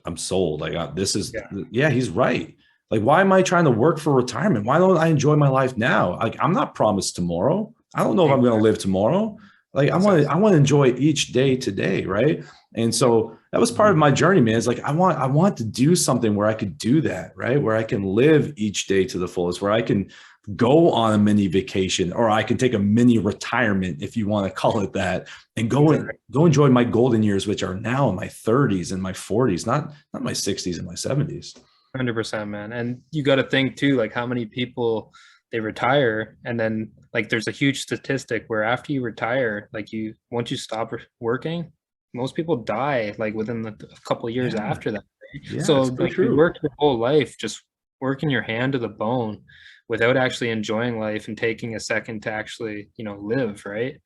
I'm sold. Like this is yeah, he's right. Like why am I trying to work for retirement? Why don't I enjoy my life now? Like I'm not promised tomorrow. I don't know if I'm going to live tomorrow. Like I want to enjoy each day today, right? And so that was part of my journey, man. It's like I want to do something where I could do that, right? Where I can live each day to the fullest, where I can go on a mini vacation, or I can take a mini retirement, if you want to call it that, and go enjoy my golden years, which are now in my 30s and my 40s, not my 60s and my 70s. 100%, man. And you got to think too, like how many people they retire, and then like there's a huge statistic where after you retire, like once you stop working, most people die like within a couple of years after that. Right? Yeah, So it's like true. you work your whole life just working your hand to the bone without actually enjoying life and taking a second to actually, live, right?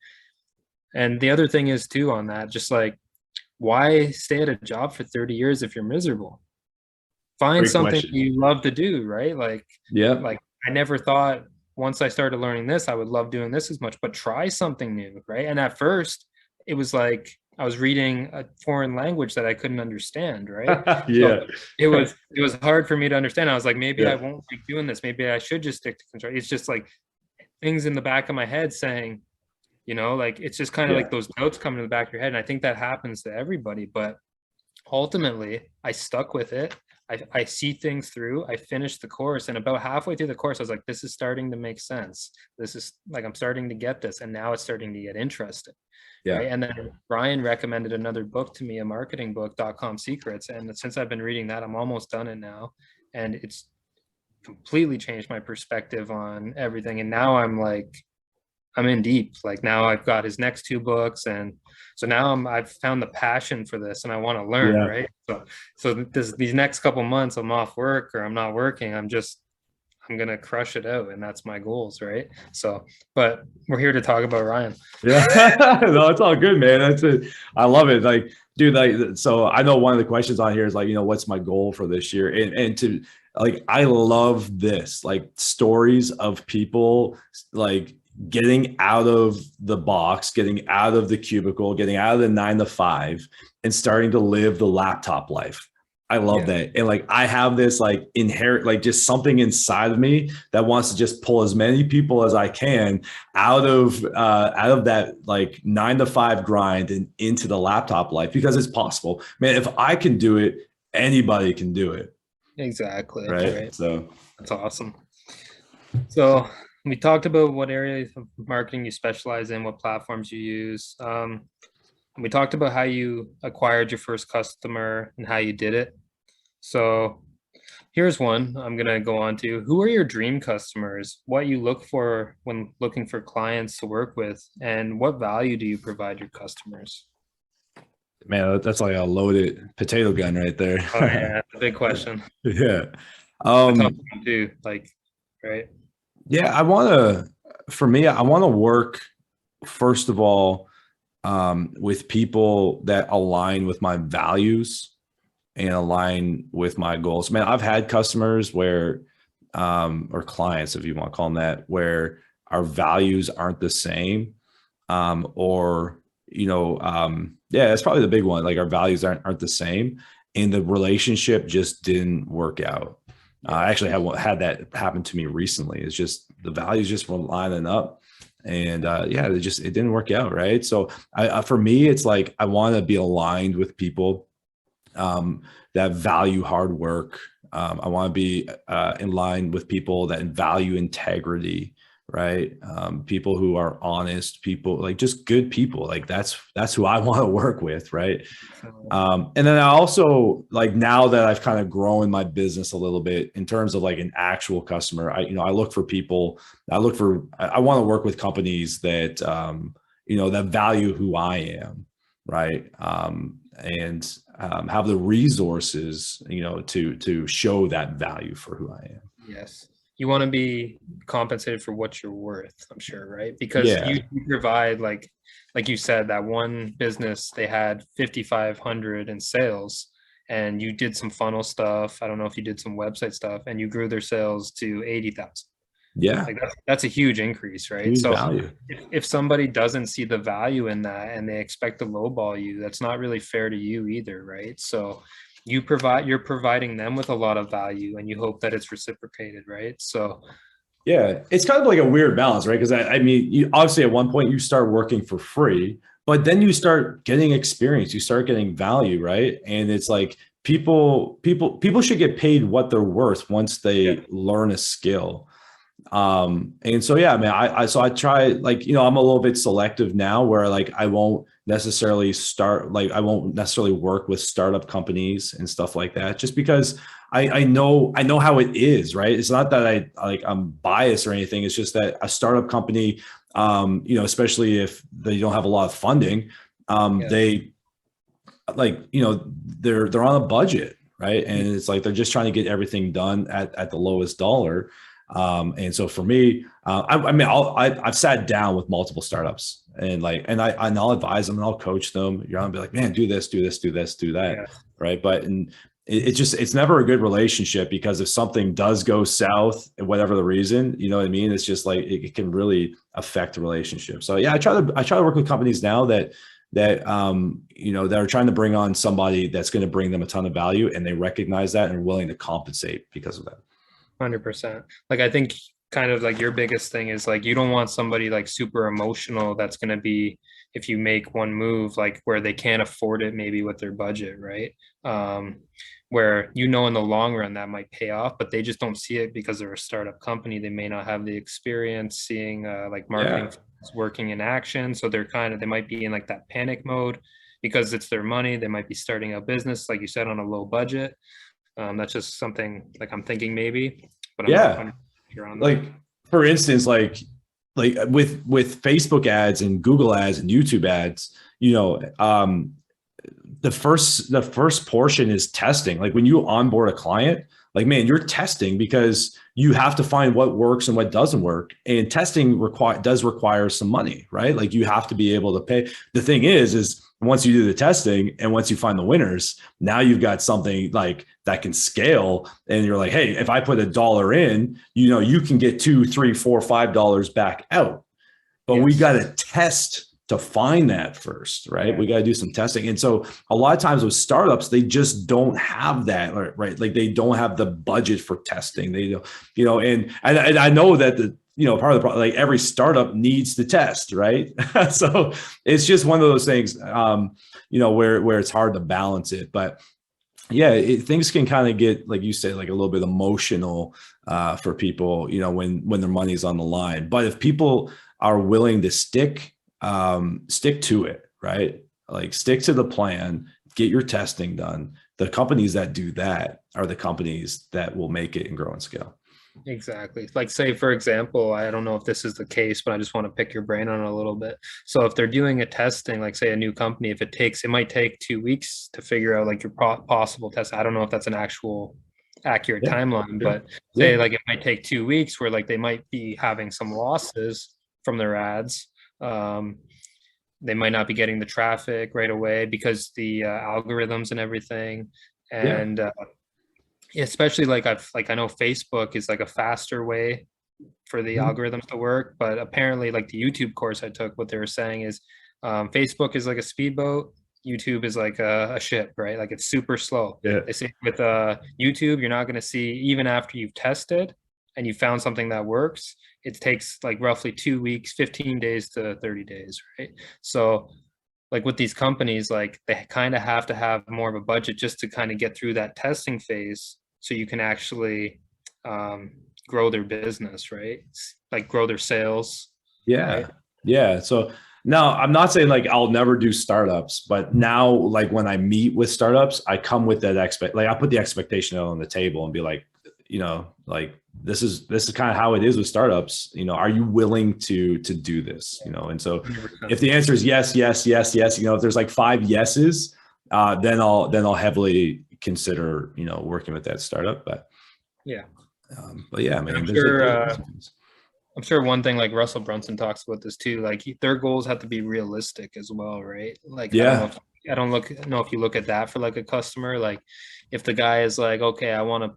And the other thing is too on that, just like why stay at a job for 30 years if you're miserable? Find Great something question. you love to do, right? Yeah. Like I never thought once I started learning this, I would love doing this as much, but try something new, right? And at first, it was like I was reading a foreign language that I couldn't understand, right? So Yeah. it was hard for me to understand. I was like, maybe I Yeah. won't like doing this. Maybe I should just stick to construction. It's just like things in the back of my head saying, like it's just kind of Yeah. like those notes coming to the back of your head. And I think that happens to everybody, but ultimately I stuck with it. I see things through. I finished the course, and about halfway through the course, I was like, this is starting to make sense. This is like, I'm starting to get this, and now it's starting to get interesting. Yeah. Right. And then Ryan recommended another book to me, a marketing book, .com Secrets. And since I've been reading that, I'm almost done it now. And it's completely changed my perspective on everything. And now I'm like, I'm in deep. Like now I've got his next two books. And so now I've found the passion for this and I want to learn. Yeah. Right. So these next couple months, I'm off work or I'm not working. I'm gonna crush it out, and that's my goals, right? So, but we're here to talk about Ryan. Yeah. No, it's all good, man. That's it. I love it. Like, dude, like, so I know one of the questions on here is like, what's my goal for this year? And to like, I love this, like stories of people like getting out of the box, getting out of the cubicle, getting out of the 9 to 5 and starting to live the laptop life. I love that. And like, I have this like inherent, like just something inside of me that wants to just pull as many people as I can out of that like 9 to 5 grind and into the laptop life, because it's possible, man. If I can do it, anybody can do it. Exactly. Right. So that's awesome. So we talked about what areas of marketing you specialize in, what platforms you use. We talked about how you acquired your first customer and how you did it. So here's one I'm going to go on to. Who are your dream customers? What you look for when looking for clients to work with, and what value do you provide your customers? Man, that's like a loaded potato gun right there. Oh yeah, that's a big question. Yeah. A tough one too, like, right? Yeah, for me, I want to work, first of all, with people that align with my values and align with my goals. Man, I've had customers where, or clients, if you want to call them that, where our values aren't the same, or yeah, that's probably the big one. Like our values aren't the same, and the relationship just didn't work out. I actually had that happen to me recently. It's just the values just weren't lining up, and yeah, it didn't work out, right? So for me, it's like I want to be aligned with people that value hard work. I want to be in line with people that value integrity, right? People who are honest, people like just good people. Like that's who I want to work with, right? And then I also like, now that I've kind of grown my business a little bit in terms of like an actual customer, I look for people. I want to work with companies that that value who I am, right? And have the resources, to show that value for who I am. Yes. You want to be compensated for what you're worth, I'm sure, right? Because Yeah. you provide, like you said, that one business, they had 5,500 in sales and you did some funnel stuff. I don't know if you did some website stuff and you grew their sales to 80,000. Yeah. Like that's a huge increase, right? Huge So value. if somebody doesn't see the value in that and they expect to lowball you, that's not really fair to you either, right? So you're providing them with a lot of value and you hope that it's reciprocated, right? So yeah, it's kind of like a weird balance, right? Because I mean, you obviously at one point you start working for free, but then you start getting experience, you start getting value, right? And it's like people should get paid what they're worth once they learn a skill. And so yeah, I mean, I try, like, I'm a little bit selective now where like I won't necessarily work with startup companies and stuff like that, just because I know how it is, right? It's not that I'm biased or anything. It's just that a startup company, especially if they don't have a lot of funding, they like, they're on a budget, right? And it's like they're just trying to get everything done at the lowest dollar. And so for me, I've sat down with multiple startups and I'll advise them and I'll coach them. I'll be like, man, do this, do this, do this, do that. Yeah. Right. But it's never a good relationship, because if something does go south, whatever the reason, you know what I mean? It's just like, it can really affect the relationship. So yeah, I try to work with companies now that are trying to bring on somebody that's going to bring them a ton of value, and they recognize that and are willing to compensate because of that. 100%. Like, I think kind of like your biggest thing is like, you don't want somebody like super emotional that's going to be, if you make one move, like where they can't afford it maybe with their budget, right? where you know in the long run that might pay off, but they just don't see it because they're a startup company. They may not have the experience seeing like marketing Yeah. working in action. So they might be in like that panic mode because it's their money. They might be starting a business, like you said, on a low budget. That's just something like I'm thinking maybe, but I'm not Yeah. 100% sure on that. Like for instance, like with Facebook ads and Google ads and YouTube ads, the first portion is testing. Like when you onboard a client, like man, you're testing because you have to find what works and what doesn't work. And testing does require some money, right? Like you have to be able to pay. The thing is once you do the testing and once you find the winners, now you've got something like that can scale. And you're like, hey, if I put $1 in, you can get $2, $3, $4, $5 back out. But we Yes. got to test to find that first, right? Yeah. We got to do some testing. And so a lot of times with startups, they just don't have that, right? Like they don't have the budget for testing. They don't, and I know that part of the problem, like every startup needs to test, right? So it's just one of those things, where it's hard to balance it. But yeah, things can kind of get, like you say, like a little bit emotional for people, when their money's on the line. But if people are willing to stick to it, right? Like stick to the plan, get your testing done. The companies that do that are the companies that will make it and grow and scale. Exactly. Like say, for example, I don't know if this is the case, but I just want to pick your brain on it a little bit. So if they're doing a testing, like say a new company, if it might take 2 weeks to figure out like your possible test. I don't know if that's an actual accurate Yeah, timeline, sure. but say Yeah, like it might take 2 weeks where like they might be having some losses from their ads. They might not be getting the traffic right away because the algorithms and everything. yeah, And especially I know Facebook is like a faster way for the mhm, algorithms to work, but apparently like the YouTube course I took, what they were saying is Facebook is like a speedboat, YouTube is like a ship, right? Like it's super slow. yeah, They say with YouTube, you're not going to see even after you've tested and you found something that works, it takes like roughly 2 weeks, 15 days to 30 days, right? So like with these companies, like they kind of have to have more of a budget just to kind of get through that testing phase so you can actually um, grow their business, right? Like grow their sales, yeah, right? yeah. So now I'm not saying like I'll never do startups, but now like when I meet with startups, I come with that like I put the expectation out on the table and be like, like this is kind of how it is with startups. Are you willing to do this? And so 100%. if the answer is yes, yes, yes, yes, if there's like 5 yeses, then I'll heavily consider working with that startup. Yeah. But yeah, And man, there's I'm sure one thing like Russell Brunson talks about this too, like their goals have to be realistic as well, right? Like yeah, I don't know if you look at that for like a customer, like if the guy is like, okay, I want to,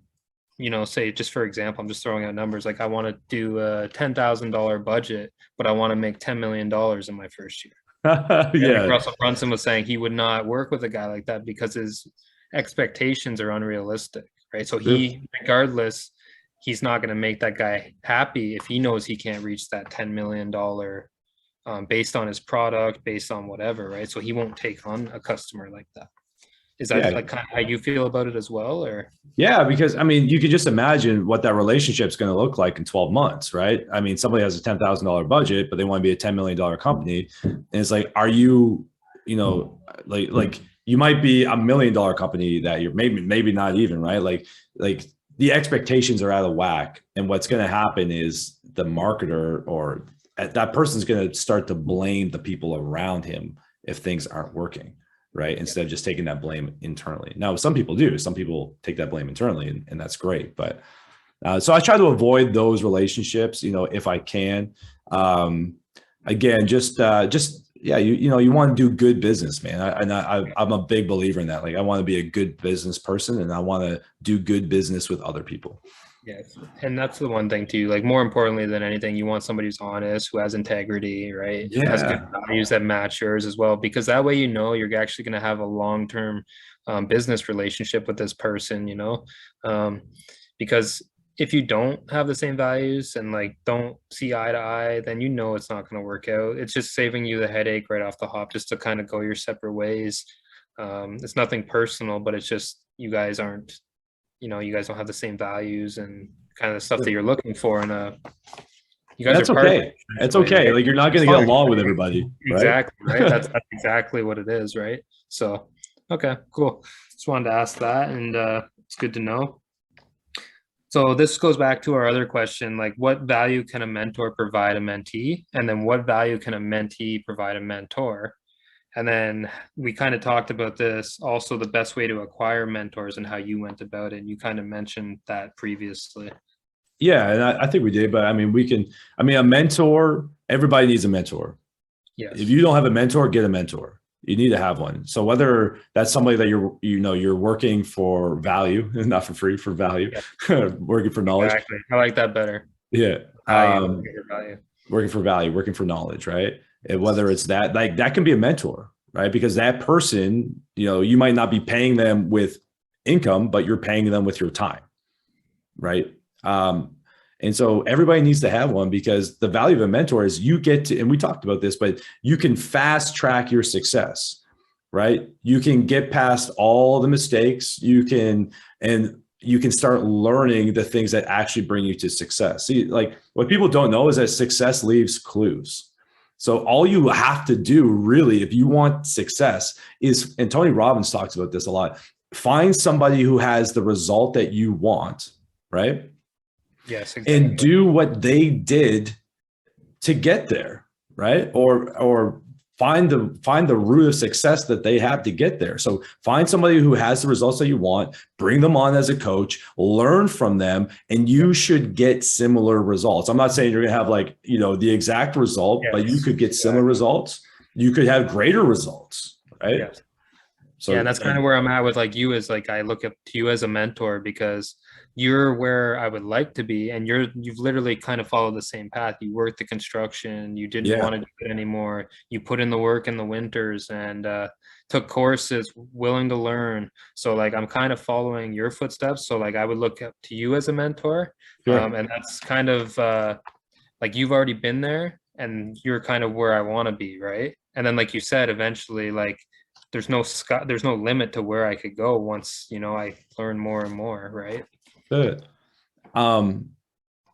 say just for example, I'm just throwing out numbers, like I want to do a $10,000 budget, but I want to make $10 million in my first year. And like yeah, Russell Brunson was saying, he would not work with a guy like that because his expectations are unrealistic, right? So true. regardless, he's not going to make that guy happy if he knows he can't reach that $10 million based on his product, based on whatever, right? So he won't take on a customer like that. Is that Yeah, like kind of how you feel about it as well, or? yeah, because I mean, you could just imagine what that relationship's going to look like in 12 months, right? I mean, somebody has a $10,000 budget, but they want to be a $10 million company, and it's like, are you, like you might be $1 million company that you're maybe not even, right? Like the expectations are out of whack, and what's going to happen is the marketer or that person's going to start to blame the people around him if things aren't working, right? Instead of just taking that blame internally. Now, some people do. Some people take that blame internally, and that's great. But so I try to avoid those relationships, if I can. Again, just yeah, you want to do good business, man. I'm a big believer in that. Like, I want to be a good business person, and I want to do good business with other people. Yes. And that's the one thing too, like more importantly than anything, you want somebody who's honest, who has integrity, right? Has good Yeah, values that match yours as well, because that way, you're actually going to have a long-term business relationship with this person, um, because if you don't have the same values and like don't see eye to eye, then it's not going to work out. It's just saving you the headache right off the hop, just to kind of go your separate ways. It's nothing personal, but it's just you guys aren't, you guys don't have the same values and kind of the stuff that you're looking for in a, you guys are That's part okay. That's right? okay. Like, you're not It's going to get fine. along with everybody, right? Exactly, right? That's exactly what it is, right? So, okay, cool. Just wanted to ask that, and it's good to know. So this goes back to our other question, like what value can a mentor provide a mentee? And then what value can a mentee provide a mentor? And then we kind of talked about this, also the best way to acquire mentors and how you went about it. And you kind of mentioned that previously. Yeah, and I think we did, but I mean, a mentor, everybody needs a mentor. If Yes. you don't have a mentor, get a mentor. You need to have one. So whether that's somebody that you're working for value, not for free, for value, Yeah, working for knowledge. exactly. I like that better. Yeah. Value, bigger value. Working for value, working for knowledge, right? And whether it's that, like, that can be a mentor, right? Because that person, you might not be paying them with income, but you're paying them with your time, right? And so everybody needs to have one, because the value of a mentor is you get to, and we talked about this, but you can fast track your success, right? You can get past all the mistakes. And you can start learning the things that actually bring you to success. See, like, what people don't know is that success leaves clues. So all you have to do, really, if you want success, is, and Tony Robbins talks about this a lot, find somebody who has the result that you want, right? Yes, And exactly. do what they did to get there, right? Or find the root of success that they have to get there. So find somebody who has the results that you want, bring them on as a coach, learn from them, and you should get similar results. I'm not saying you're going to have, like, the exact result, but you Yes, could get similar exactly. results. You could have greater results, right? Yes. Yeah, So, and that's kind of where I'm at with like you, is like I look up to you as a mentor because you're where I would like to be, and you've literally kind of followed the same path. You worked the construction, you didn't yeah, want to do it anymore. You put in the work in the winters and took courses, willing to learn. So like I'm kind of following your footsteps. So like I would look up to you as a mentor, sure. and that's kind of like you've already been there, and you're kind of where I want to be, right? And then like you said, eventually like there's no limit to where I could go once, I learn more and more, right? Good. Um,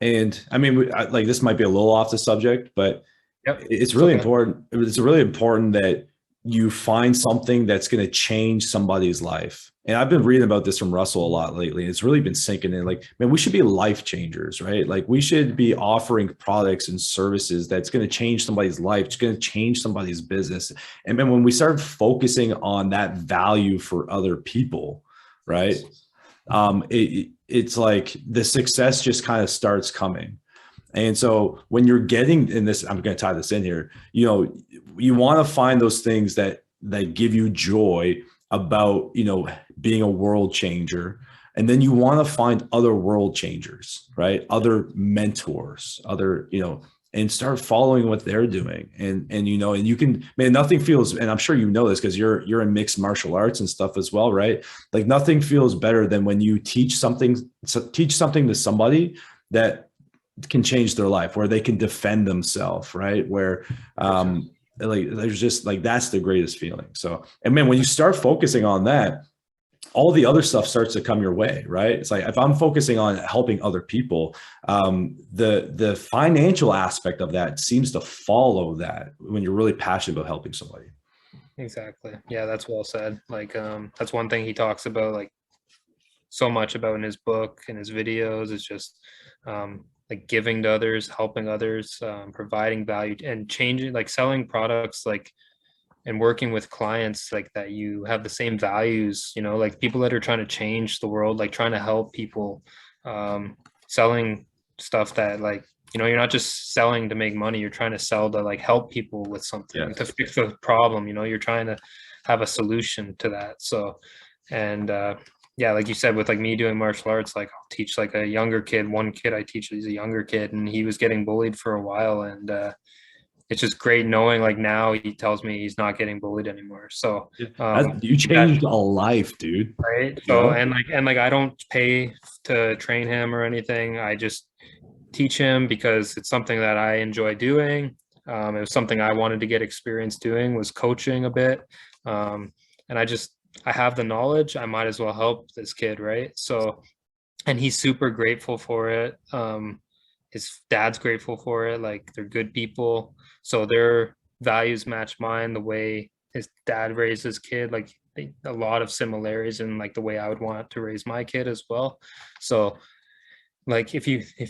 and I mean, like, this might be a little off the subject, but Yep. it's It's really okay. important. It's really important that you find something that's going to change somebody's life. And I've been reading about this from Russell a lot lately. It's really been sinking in. Like, man, we should be life changers, right? Like, we should be offering products and services that's going to change somebody's life. It's going to change somebody's business. And then when we start focusing on that value for other people, right? It's like the success just kind of starts coming. And so when you're getting in this, I'm going to tie this in here, you want to find those things that give you joy about, being a world changer. And then you want to find other world changers, right? Other mentors, and start following what they're doing. And you can, man, nothing feels, and I'm sure you know this because you're in mixed martial arts and stuff as well, right? Like, nothing feels better than when you teach something to somebody that can change their life, where they can defend themselves, right? Where like, there's just, like, that's the greatest feeling. So, and man, when you start focusing on that, all the other stuff starts to come your way, right? It's like, if I'm focusing on helping other people, the financial aspect of that seems to follow that when you're really passionate about helping somebody. Exactly. Yeah, that's well said. Like that's one thing he talks about like so much about in his book and his videos is just like giving to others, helping others, providing value and changing, like selling products, like and working with clients like that you have the same values, like people that are trying to change the world, like trying to help people, selling stuff that like, you're not just selling to make money, you're trying to sell to like help people with something to Yes. fix the problem, you're trying to have a solution to that. So, and yeah, like you said, with like me doing martial arts, like I'll teach like a younger kid, one kid I teach, he's a younger kid and he was getting bullied for a while. And it's just great knowing like now he tells me he's not getting bullied anymore. So You that changed a life, dude. right. You So know? and like I don't pay to train him or anything. I just teach him because it's something that I enjoy doing. It was something I wanted to get experience doing, was coaching a bit. And I just I have the knowledge, I might as well help this kid, right? So, and he's super grateful for it. His dad's grateful for it. Like they're good people, so their values match mine. The way his dad raised his kid, like a lot of similarities in like the way I would want to raise my kid as well. So like if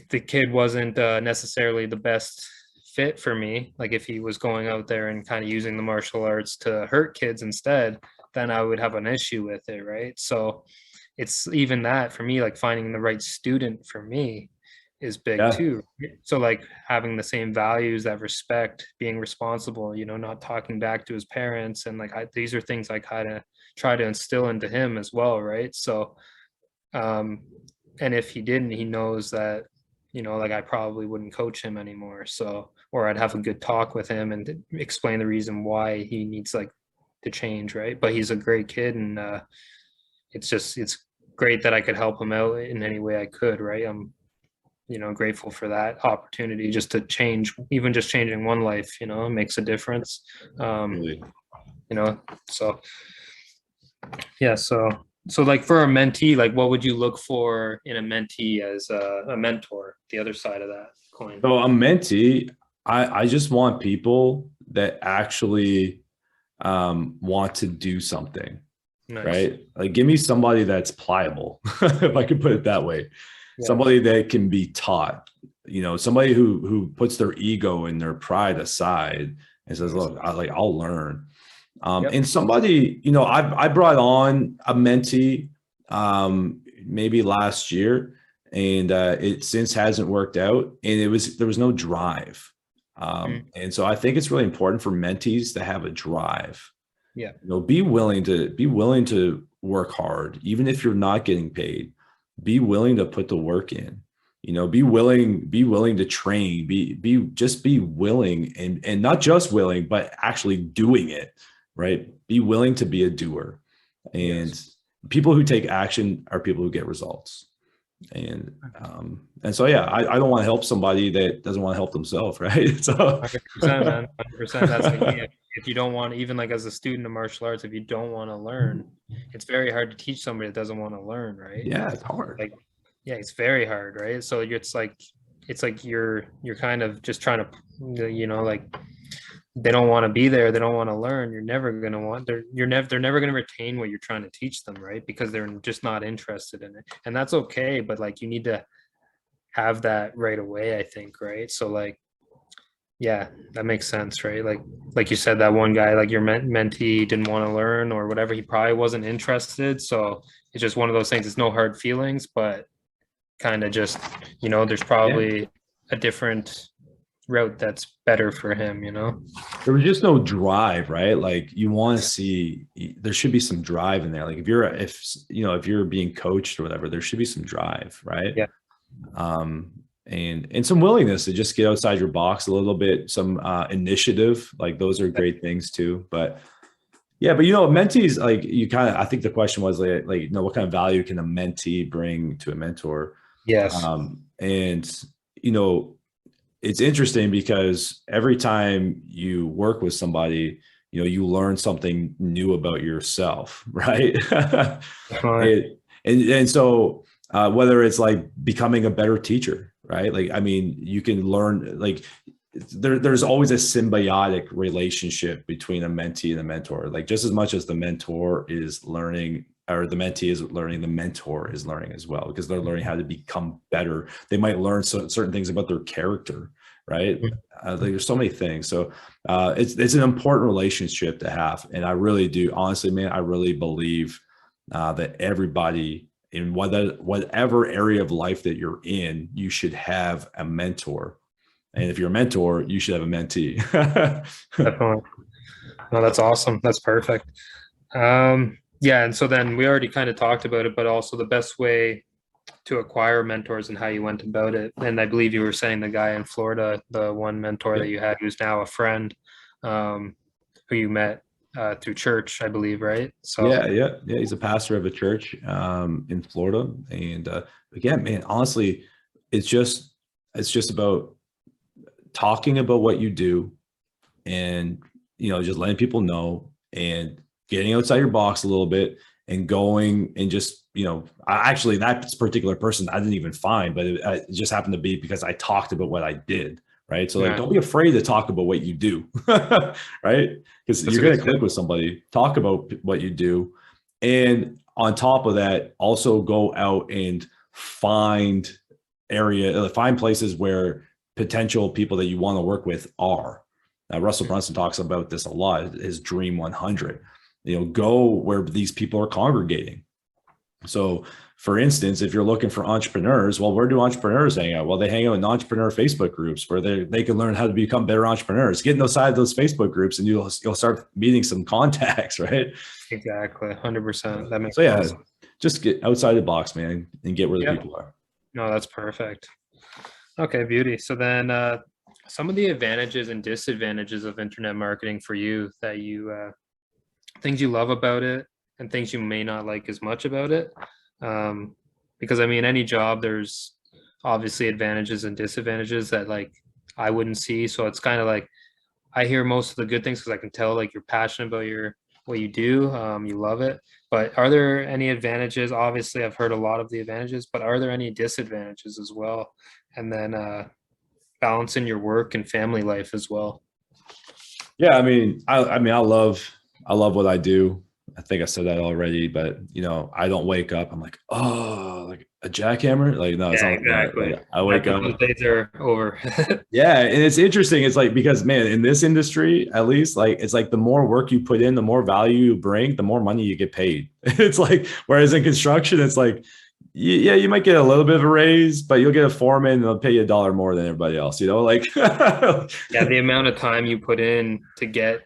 the kid wasn't necessarily the best fit for me, like if he was going out there and kind of using the martial arts to hurt kids instead, then I would have an issue with it, right? So it's even that for me, like finding the right student for me is big Yeah. too. So like having the same values, that respect, being responsible, you know, not talking back to his parents, and like these are things I kind of try to instill into him as well, right? So um, and if he didn't, he knows that, you know, like I probably wouldn't coach him anymore. So, or I'd have a good talk with him and explain the reason why he needs like to change, right? But he's a great kid, and it's great that I could help him out in any way I could, right? I'm, you know, grateful for that opportunity just to change, even just changing one life, you know, makes a difference. Um, Really. you know, so yeah, so like for a mentee, like what would you look for in a mentee as a mentor, the other side of that coin? So a mentee, I just want people that actually want to do something, Nice. right? Like give me somebody that's pliable, if I could put it that way. Yeah. Somebody that can be taught, somebody who puts their ego and their pride aside and says, Nice. look, I'll learn. Yep. And somebody, I brought on a mentee maybe last year, and it since hasn't worked out, and there was no drive. Mm. And so I think it's really important for mentees to have a drive. Yeah. Be willing to work hard, even if you're not getting paid. Be willing to put the work in. Be willing to train. Be willing, and not just willing, but actually doing it, right? Be willing to be a doer. Yes. And people who take action are people who get results. And so yeah, I don't want to help somebody that doesn't want to help themselves, right? So 100%, man. 100%. That's the key. If you don't want, even like as a student of martial arts, if you don't want to learn, it's very hard to teach somebody that doesn't want to learn, right? yeah, it's hard. Like, yeah, it's very hard, right? So it's like you're kind of just trying to, you know, like they don't want to be there, they don't want to learn. You're never gonna want they're never gonna retain what you're trying to teach them, right? Because they're just not interested in it, and that's okay. But like you need to have that right away, I think, right? So like, yeah, that makes sense, right? Like you said, that one guy, like your mentee didn't want to learn or whatever, he probably wasn't interested. So it's just one of those things. It's no hard feelings, but kind of just, you know, there's Yeah. probably a different route that's better for him, you know? There was just no drive, right? Like you want to see, there should be some drive in there. Like if you're being coached or whatever, there should be some drive, right? Yeah. um, and some willingness to just get outside your box a little bit, some initiative, like those are great things too. But yeah, but mentees, like I think the question was what kind of value can a mentee bring to a mentor? Yes. And it's interesting because every time you work with somebody, you learn something new about yourself, right? And so whether it's like becoming a better teacher, right? Like, I mean, you can learn, like there's always a symbiotic relationship between a mentee and a mentor. Like just as much as the mentor is learning or the mentee is learning, the mentor is learning as well, because they're learning how to become better. They might learn certain things about their character, right? Like there's so many things. So it's an important relationship to have. And I really do, honestly, man, I really believe that everybody in whatever area of life that you're in, you should have a mentor. And if you're a mentor, you should have a mentee. Definitely. No, that's awesome. That's perfect. Yeah, and so then we already kind of talked about it, but also the best way to acquire mentors and how you went about it. And I believe you were saying the guy in Florida, the one mentor that you had who's now a friend, who you met through church, I believe, right? So Yeah. He's a pastor of a church in Florida. And again, man, honestly, it's just about talking about what you do, and just letting people know, and getting outside your box a little bit and going and just, actually that particular person I didn't even find, but it just happened to be because I talked about what I did. Right. So like, Yeah, don't be afraid to talk about what you do. Right. Because that's you're a going good to tip. click with somebody, talk about what you do. And on top of that, also go out and find find places where potential people that you want to work with are. Russell Brunson talks about this a lot, his Dream 100. Go where these people are congregating. So, for instance, if you're looking for entrepreneurs, well, where do entrepreneurs hang out? Well, they hang out in entrepreneur Facebook groups where they can learn how to become better entrepreneurs. Get inside those Facebook groups, and you'll start meeting some contacts, right? Exactly, 100%. That makes So a lot of yeah, sense. just get outside the box, man, and get where the Yeah, people are. no, that's perfect. Okay, beauty. So then, some of the advantages and disadvantages of internet marketing for you that things you love about it and things you may not like as much about it. Because I mean, any job, there's obviously advantages and disadvantages that like I wouldn't see. So it's kind of like I hear most of the good things because I can tell like you're passionate about your what you do. You love it. But are there any advantages? Obviously, I've heard a lot of the advantages, but are there any disadvantages as well? And then balancing your work and family life as well. Yeah, I love what I do. I think I said that already, but I don't wake up. I'm like, oh, like a jackhammer. Like, no, it's Yeah, not like that. exactly. Like I wake up. Those days are over. Yeah, and it's interesting. It's like because man, in this industry, at least, like it's like the more work you put in, the more value you bring, the more money you get paid. It's like whereas in construction, it's like yeah, you might get a little bit of a raise, but you'll get a foreman and they'll pay you $1 more than everybody else. Like Yeah, the amount of time you put in to get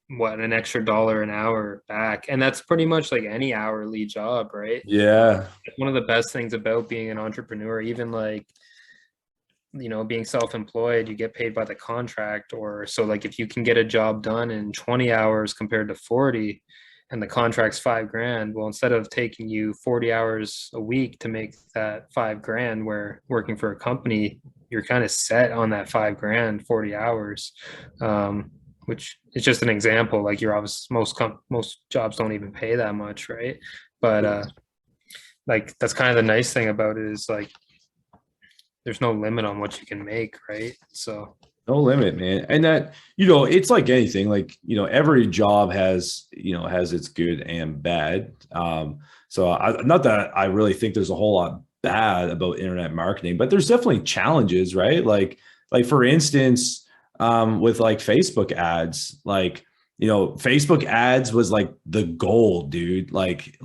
what an extra dollar an hour back, and that's pretty much like any hourly job, right? yeah, One of the best things about being an entrepreneur, even like being self-employed, you get paid by the contract, or so like if you can get a job done in 20 hours compared to 40 and the contract's 5 grand, well, instead of taking you 40 hours a week to make that 5 grand, where working for a company you're kind of set on that 5 grand 40 hours, which is just an example. Like you're obviously most jobs don't even pay that much, right? But like that's kind of the nice thing about it is like there's no limit on what you can make, right? So no limit, man. And that, it's like anything, like, every job has its good and bad. So not that I really think there's a whole lot bad about internet marketing, but there's definitely challenges, right? Like for instance, with like Facebook ads, like, Facebook ads was like the gold, dude. Like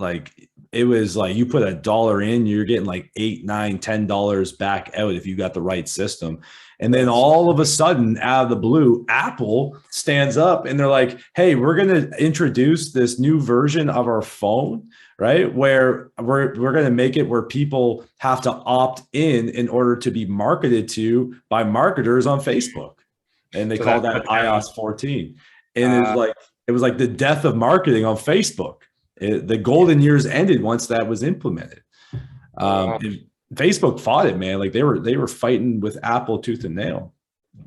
it was like you put $1 in, you're getting like $8, $9, $10 back out if you got the right system. And then all of a sudden, out of the blue, Apple stands up and they're like, hey, we're going to introduce this new version of our phone, right? Where we're going to make it where people have to opt in order to be marketed to by marketers on Facebook. And they so call that's that what now. iOS 14. And Uh, it was like the death of marketing on Facebook. The golden years ended once that was implemented. oh wow. And Facebook fought it, man. Like they were fighting with Apple tooth and nail.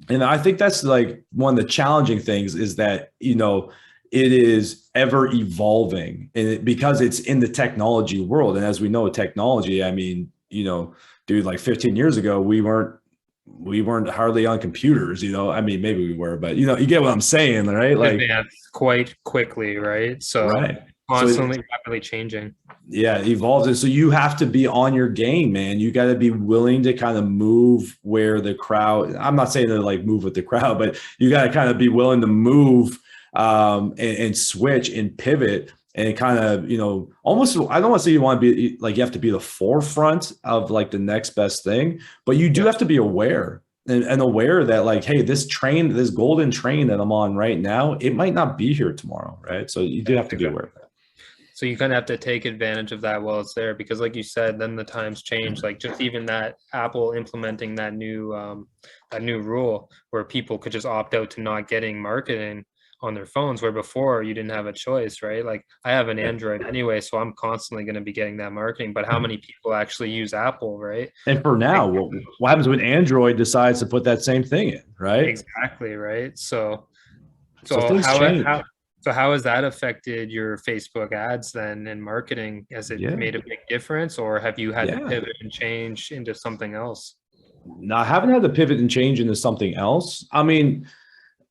And I think that's like one of the challenging things is that, it is ever evolving and because it's in the technology world. And as we know, technology, I mean, dude, like 15 years ago, we weren't hardly on computers, I mean, maybe we were, but you get what I'm saying, right? Like, Advanced quite quickly, right? So right. So constantly rapidly changing. yeah, it evolves. And so you have to be on your game, man. You got to be willing to kind of move where the crowd, I'm not saying to like move with the crowd, but you got to kind of be willing to move and switch and pivot and kind of, almost, I don't want to say you want to be like, you have to be the forefront of like the next best thing, but you do Yeah. have to be aware and aware that like, hey, this golden train that I'm on right now, it might not be here tomorrow. Right. So you do Yeah, have to be exactly. aware of that. So you kind of have to take advantage of that while it's there, because like you said, then the times change. Like just even that Apple implementing that new rule where people could just opt out to not getting marketing on their phones, where before you didn't have a choice, right? Like I have an Android anyway, so I'm constantly going to be getting that marketing. But how many people actually use Apple, right? And for now, what happens when Android decides to put that same thing in, right? Exactly, right? So So things how change. So how has that affected your Facebook ads then in marketing? Has it Yeah. made a big difference, or have you had to Yeah. pivot and change into something else? No, I haven't had to pivot and change into something else. I mean,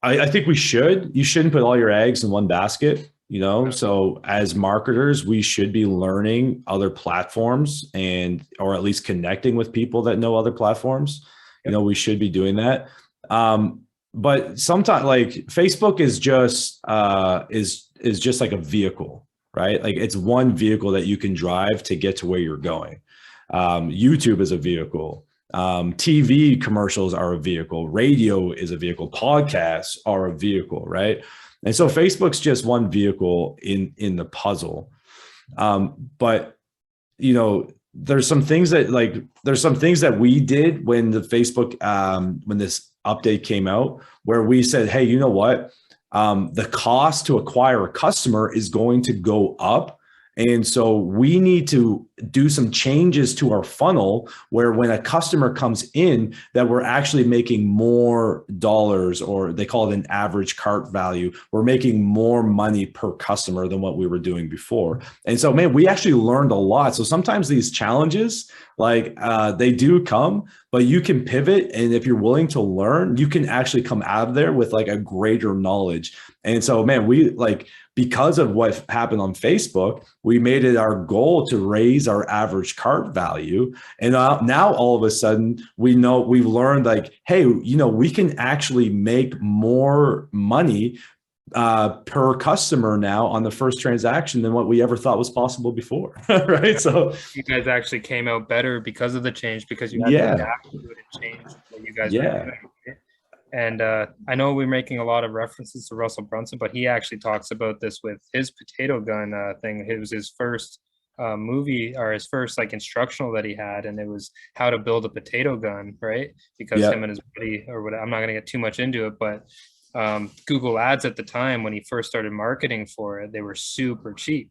I think you shouldn't put all your eggs in one basket, you know? So as marketers, we should be learning other platforms or at least connecting with people that know other platforms. You Yep. know, we should be doing that. But sometimes like Facebook is just like a vehicle, right? Like it's one vehicle that you can drive to get to where you're going. YouTube is a vehicle. TV commercials are a vehicle, radio is a vehicle, podcasts are a vehicle, right? And so Facebook's just one vehicle in the puzzle. But you know, there's some things that we did when the Facebook when this update came out, where we said, hey, you know what? The cost to acquire a customer is going to go up. And so we need to do some changes to our funnel where when a customer comes in, that we're actually making more dollars, or they call it an average cart value. We're making more money per customer than what we were doing before. And so, man, we actually learned a lot. So sometimes these challenges, like they do come, but you can pivot. And if you're willing to learn, you can actually come out of there with like a greater knowledge. And so, man, because of what happened on Facebook, we made it our goal to raise our average cart value. And now all of a sudden we've learned like, hey, you know, we can actually make more money per customer now on the first transaction than what we ever thought was possible before. Right. So You guys actually came out better because of the change, because you had to yeah, adapt to it and change what you guys were yeah, doing. And I know we're making a lot of references to Russell Brunson, but he actually talks about this with his potato gun thing. It was his first movie, or his first like instructional that he had, and it was how to build a potato gun, right? Because yeah, him and his buddy, or what, I'm not going to get too much into it, but Google Ads at the time when he first started marketing for it, they were super cheap,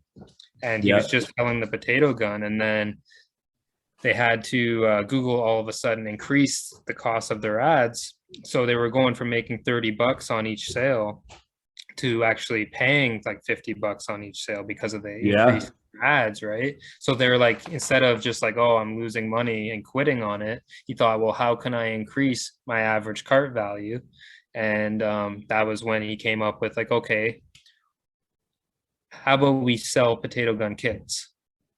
and he yeah, was just selling the potato gun, and then they had to Google all of a sudden increase the cost of their ads. So they were going from making $30 on each sale to actually paying like $50 on each sale because of the yeah, increased ads, right? So they're like, instead of just like, oh, I'm losing money and quitting on it, he thought, well, how can I increase my average cart value? And that was when he came up with like, okay, how about we sell potato gun kits?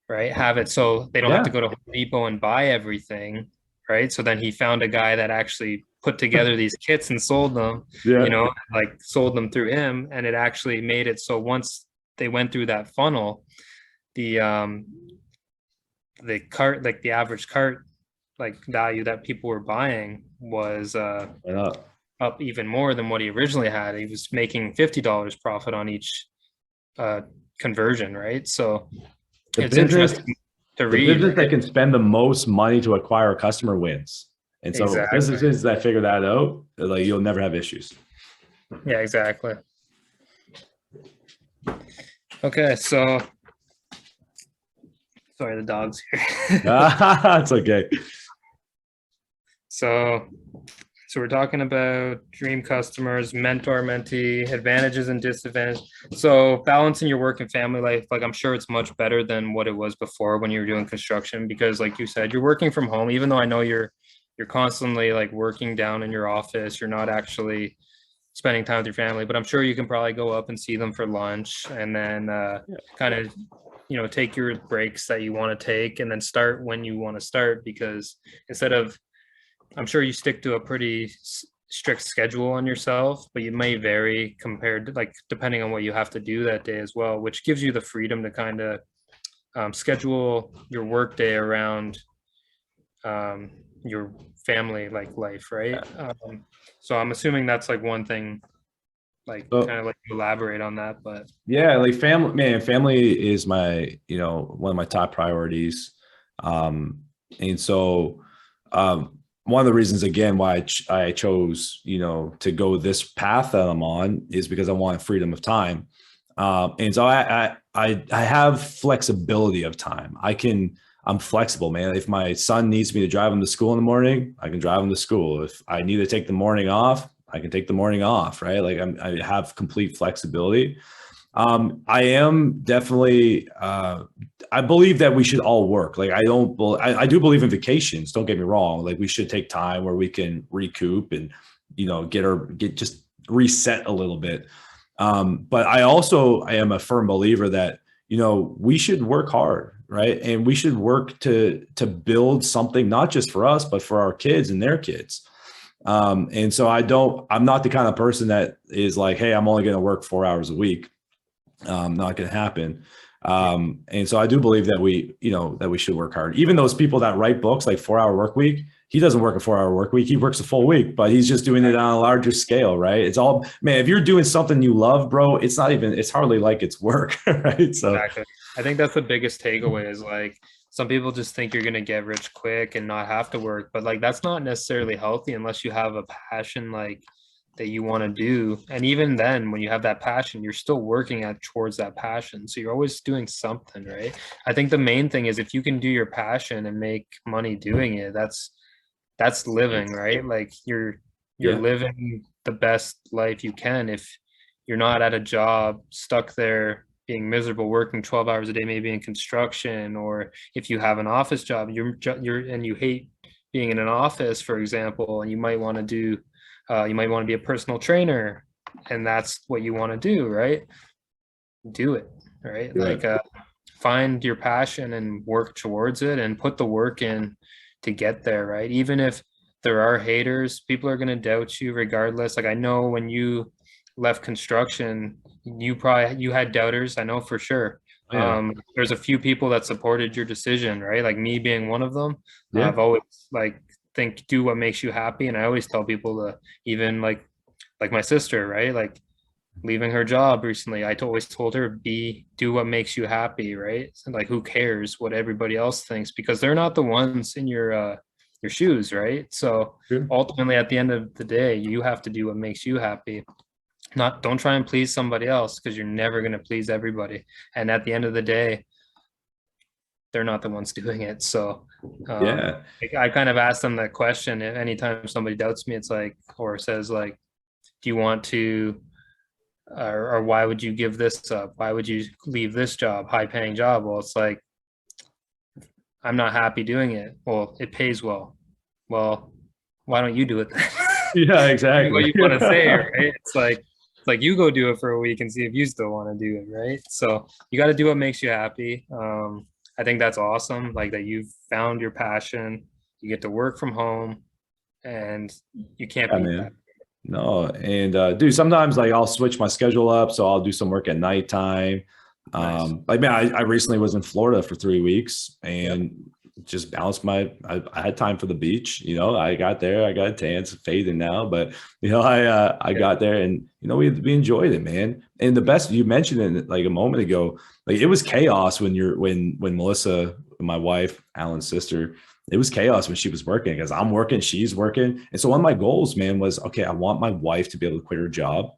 Right? Have it so they don't have to yeah, go to Home Depot and buy everything, right? So then he found a guy that actually put together these kits and sold them, yeah, like sold them through him, and it actually made it so once they went through that funnel, the cart, like the average cart like value that people were buying was yeah. up even more than what he originally had. He was making $50 profit on each conversion, right? So The it's business, interesting to the read, business that right? can spend the most money to acquire a customer wins. And so Exactly. businesses that figure that out, like you'll never have issues. Yeah, exactly. Okay, so sorry, the dog's here. It's okay. So we're talking about dream customers, mentor, mentee, advantages and disadvantages. So balancing your work and family life, like I'm sure it's much better than what it was before when you were doing construction, because like you said, you're working from home, even though I know you're constantly like working down in your office, you're not actually spending time with your family, but I'm sure you can probably go up and see them for lunch, and then kind of, take your breaks that you want to take, and then start when you want to start, because instead of, I'm sure you stick to a pretty strict schedule on yourself, but you may vary compared to like, depending on what you have to do that day as well, which gives you the freedom to kind of schedule your work day around your family like life, right? So I'm assuming that's like one thing, like So kind of like elaborate on that, but yeah, like family is one of my top priorities. And so one of the reasons again why I chose, to go this path that I'm on is because I want freedom of time. And so I have flexibility of time. I'm flexible, man. If my son needs me to drive him to school in the morning, I can drive him to school. If I need to take the morning off, I can take the morning off, right? Like I have complete flexibility. I am definitely. I believe that we should all work. Like I don't. I do believe in vacations. Don't get me wrong. Like we should take time where we can recoup and get just reset a little bit. But I am a firm believer that we should work hard, right? And we should work to build something not just for us, but for our kids and their kids. And so I'm not the kind of person that is like, hey, I'm only going to work 4 hours a week. Not going to happen. And so I do believe that we should work hard. Even those people that write books like 4 Hour Work Week, he doesn't work a 4 hour work week. He works a full week, but he's just doing it on a larger scale, right? It's all, man, if you're doing something you love, bro, it's hardly like it's work, right? So Exactly. I think that's the biggest takeaway is like some people just think you're going to get rich quick and not have to work, but like that's not necessarily healthy unless you have a passion like that you want to do. And even then, when you have that passion, you're still working at towards that passion. So you're always doing something, right? I think the main thing is if you can do your passion and make money doing it, that's living, right? Like you're yeah, living the best life you can if you're not at a job stuck there being miserable working 12 hours a day maybe in construction, or if you have an office job you're and you hate being in an office, for example, and you might want to do you might want to be a personal trainer and that's what you want to do, right? Do it, right? do it. Like find your passion and work towards it and put the work in to get there, right? Even if there are haters, people are going to doubt you regardless. Like I know when you left construction, you had doubters, I know for sure. Yeah, There's a few people that supported your decision, right? Like me being one of them. yeah, I've always like think do what makes you happy, and I always tell people to even like my sister, right? Like leaving her job recently, always told her do what makes you happy, right? And like who cares what everybody else thinks, because they're not the ones in your shoes, right? So sure. ultimately at the end of the day, you have to do what makes you happy. Not don't try and please somebody else because you're never going to please everybody. And at the end of the day, they're not the ones doing it. So Yeah, I kind of ask them that question anytime somebody doubts me. It's like, or says like, do you want to or why would you give this up? Why would you leave this job, high paying job? Well, it's like, I'm not happy doing it. Well, it pays well. Well, why don't you do it then? yeah, What exactly. you want to say, right? It's like you go do it for a week and see if you still want to do it, right? So you got to do what makes you happy. I think that's awesome. Like that you've found your passion. You get to work from home, and you can't Yeah, beat that. man. No, and dude, sometimes like I'll switch my schedule up, so I'll do some work at nighttime. Nice. Like man, I recently was in Florida for 3 weeks Yep. and just balanced I had time for the beach. I got there, I got a tan, it's fading now, but I Yeah. got there and we enjoyed it, man. And the best you mentioned it like a moment ago, like it was chaos when Melissa, my wife, Alan's sister, it was chaos when she was working because I'm working, she's working. And so one of my goals, man, was okay, I want my wife to be able to quit her job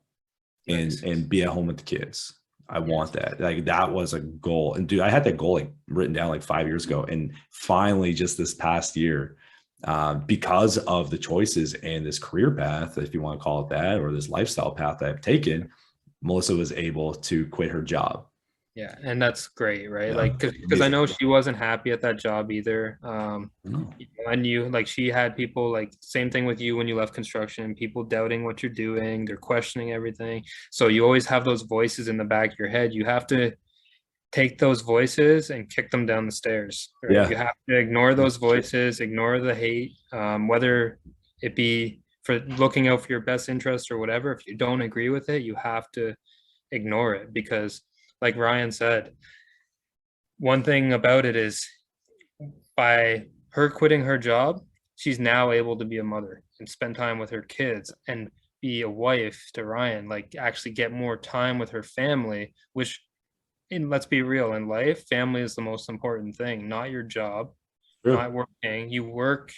and Nice. and be at home with the kids. I want Yes. that. Like that was a goal. And dude, I had that goal like written down like 5 years ago. And finally, just this past year, because of the choices and this career path, if you want to call it that, or this lifestyle path that I've taken, Melissa was able to quit her job. Yeah, and that's great, right? Yeah, Like, because I amazing. know she wasn't happy at that job either. No, I knew like she had people like same thing with you when you left construction, people doubting what you're doing, they're questioning everything. So you always have those voices in the back of your head. You have to take those voices and kick them down the stairs, right? yeah, You have to ignore those voices, ignore the hate, whether it be for looking out for your best interest or whatever. If you don't agree with it, you have to ignore it because, like Ryan said, one thing about it is by her quitting her job, she's now able to be a mother and spend time with her kids and be a wife to Ryan, like actually get more time with her family, which, and let's be real, in life, family is the most important thing, not your job, true. not working. You work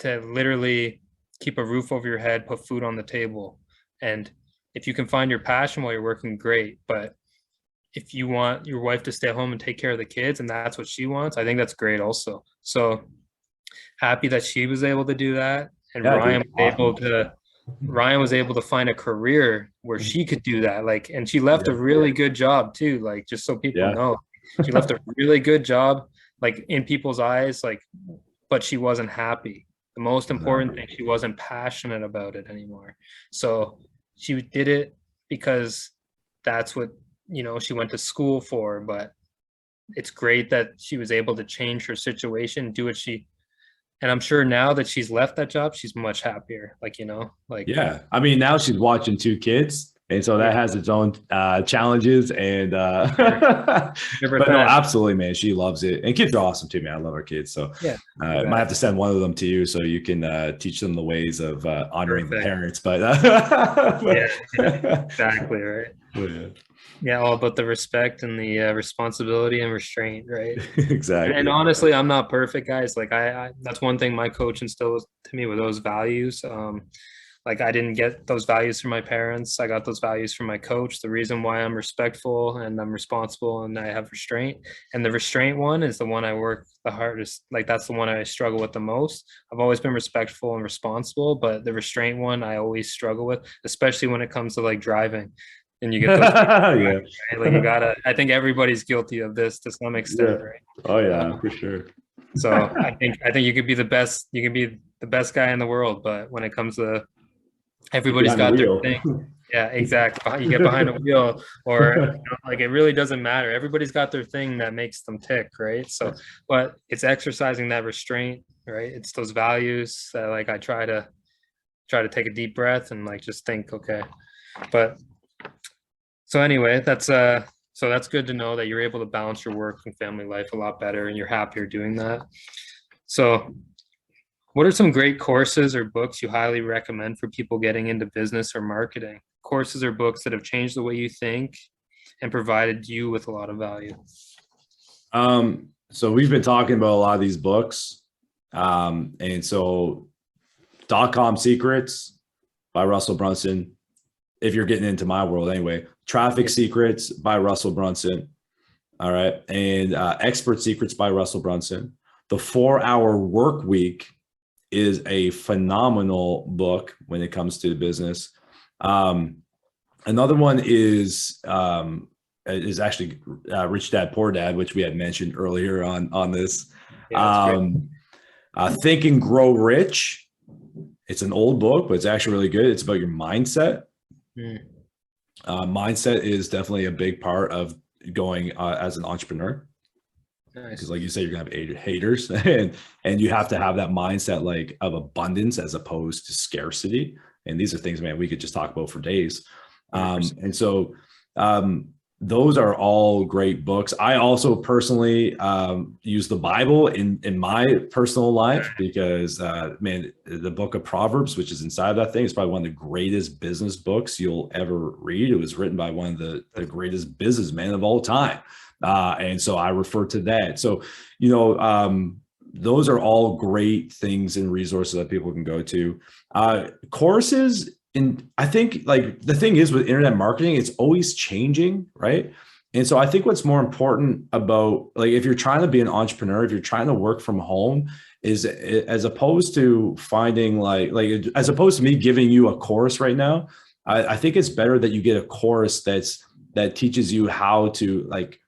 to literally keep a roof over your head, put food on the table. And if you can find your passion while you're working, great. But if you want your wife to stay home and take care of the kids and that's what she wants, I think that's great also. So happy that she was able to do that and Yeah, Ryan dude, was able awesome. to Ryan was able to find a career where she could do that. Like, and she left a really good job too. Like, just so people Yeah. know, she left a really good job, like in people's eyes, like, but she wasn't happy. The most important thing, she wasn't passionate about it anymore. So she did it because that's what, she went to school for. But it's great that she was able to change her situation, do what she, and I'm sure now that she's left that job, she's much happier. Like, like, Yeah. I mean, now she's watching two kids. And so that yeah, has its own challenges. And, sure. but no, 100%. absolutely, man. She loves it. And kids are awesome too, man. I love our kids. So Yeah, I might have to send one of them to you so you can teach them the ways of honoring the perfect. parents. But, Yeah, yeah, but exactly, right. yeah, Yeah, all about the respect and the responsibility and restraint, right? And exactly. honestly, I'm not perfect, guys. Like I that's one thing my coach instilled to me, with those values. Like I didn't get those values from my parents. I got those values from my coach. The reason why I'm respectful and I'm responsible and I have restraint. And the restraint one is the one I work the hardest. Like that's the one I struggle with the most. I've always been respectful and responsible, but the restraint one I always struggle with, especially when it comes to like driving. And you get those Yeah. right? Like you gotta, I think everybody's guilty of this to some Yeah. extent, right? Oh yeah, Uh, for sure. so I think you could be the best, you can be the best guy in the world, but when it comes to, Get everybody's behind the got their wheel. thing. Yeah, exactly. You get behind a wheel, or like it really doesn't matter. Everybody's got their thing that makes them tick, right? So, but it's exercising that restraint, right? It's those values that like I try to take a deep breath and like just think, okay. But so anyway, that's good to know that you're able to balance your work and family life a lot better and you're happier doing that. So what are some great courses or books you highly recommend for people getting into business or marketing? Courses or books that have changed the way you think and provided you with a lot of value. So we've been talking about a lot of these books. And so .com Secrets by Russell Brunson, if you're getting into my world anyway. Traffic Secrets by Russell Brunson. All right. And Expert Secrets by Russell Brunson. The 4-Hour Work Week is a phenomenal book when it comes to business. Another one is actually Rich Dad Poor Dad, which we had mentioned earlier on this. Yeah, Think and Grow Rich. It's an old book, but it's actually really good. It's about your mindset. Mindset is definitely a big part of going as an entrepreneur. Because like you said, you're gonna have haters and you have to have that mindset like of abundance as opposed to scarcity. And these are things, man, we could just talk about for days. And so those are all great books. I also personally use the Bible in my personal life because man, the book of Proverbs, which is inside of that thing, is probably one of the greatest business books you'll ever read. It was written by one of the greatest businessmen of all time. And so I refer to that. So, those are all great things and resources that people can go to. Courses, and I think like the thing is with internet marketing, it's always changing, right? And so I think what's more important about like if you're trying to be an entrepreneur, if you're trying to work from home, is as opposed to finding like as opposed to me giving you a course right now, I think it's better that you get a course that teaches you how to like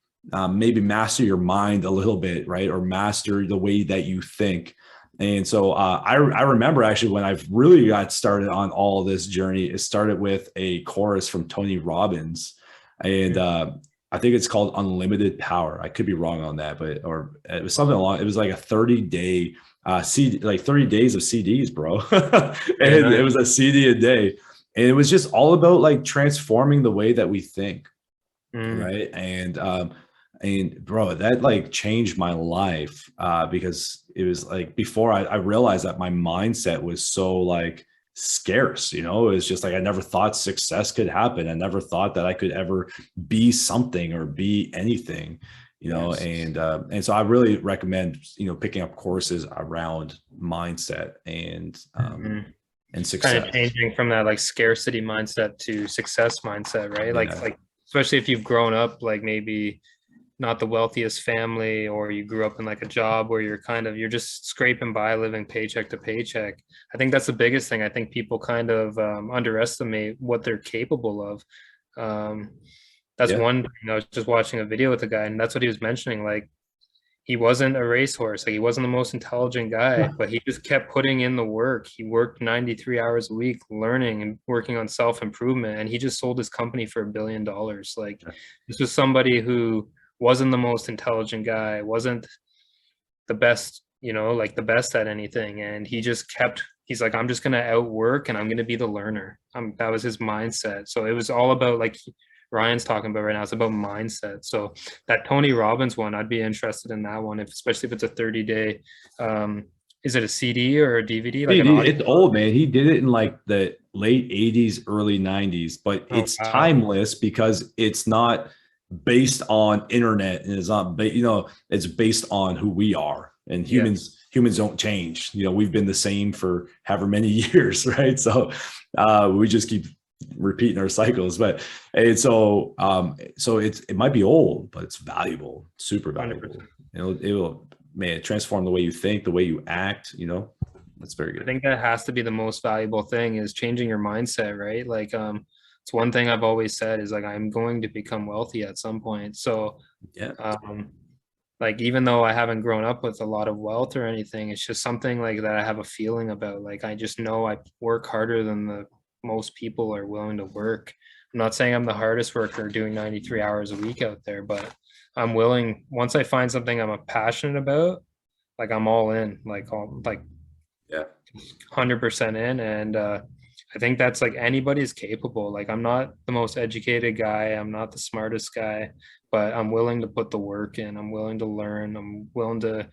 maybe master your mind a little bit, right? Or master the way that you think. And so I remember actually when I've really got started on all this journey, it started with a course from Tony Robbins. And I think it's called Unlimited Power. I could be wrong on that, but or it was something along, it was like a 30-day CD, like 30 days of CDs, bro. And it was a CD a day. And it was just all about like transforming the way that we think. Right. And bro, that like changed my life because it was like before I realized that my mindset was so like scarce, it was just like I never thought success could happen. I never thought that I could ever be something or be anything, and so I really recommend picking up courses around mindset and success. Kind of changing from that like scarcity mindset to success mindset, right? Like especially if you've grown up like maybe not the wealthiest family, or you grew up in like a job where you're just scraping by living paycheck to paycheck. I think that's the biggest thing. I think people kind of underestimate what they're capable of. Um, that's Yeah. one thing. I was just watching a video with a guy, and that's what he was mentioning. Like, he wasn't a racehorse. Like, he wasn't the most intelligent guy, but he just kept putting in the work. He worked 93 hours a week, learning and working on self-improvement. And he just sold his company for $1 billion. Like, this was somebody who wasn't the most intelligent guy, wasn't the best, like the best at anything. And he's like, I'm just going to outwork and I'm going to be the learner. That was his mindset. So it was all about, like Ryan's talking about right now, it's about mindset. So that Tony Robbins one, I'd be interested in that one, especially if it's a 30-day, is it a CD or a DVD? Like an audio? It's old, man. He did it in like the late 80s, early 90s, but Oh, it's wow. timeless because it's not based on internet and it's not, it's based on who we are. And Yeah. humans don't change. We've been the same for however many years, right? So we just keep repeating our cycles. But it might be old, but it's valuable, super valuable. 100%. It will, man, transform the way you think, the way you act. That's very I good. think that has to be the most valuable thing, is changing your mindset, right? Like, it's one thing I've always said is like, I'm going to become wealthy at some point. So, Yeah. um, like, even though I haven't grown up with a lot of wealth or anything, it's just something like that I have a feeling about. Like, I just know I work harder than the most people are willing to work. I'm not saying I'm the hardest worker doing 93 hours a week out there, but I'm willing, once I find something I'm passionate about, like, I'm all in, like Yeah. 100% in. And I think that's like, anybody's capable. Like, I'm not the most educated guy, I'm not the smartest guy, but I'm willing to put the work in. I'm willing to learn. I'm willing to,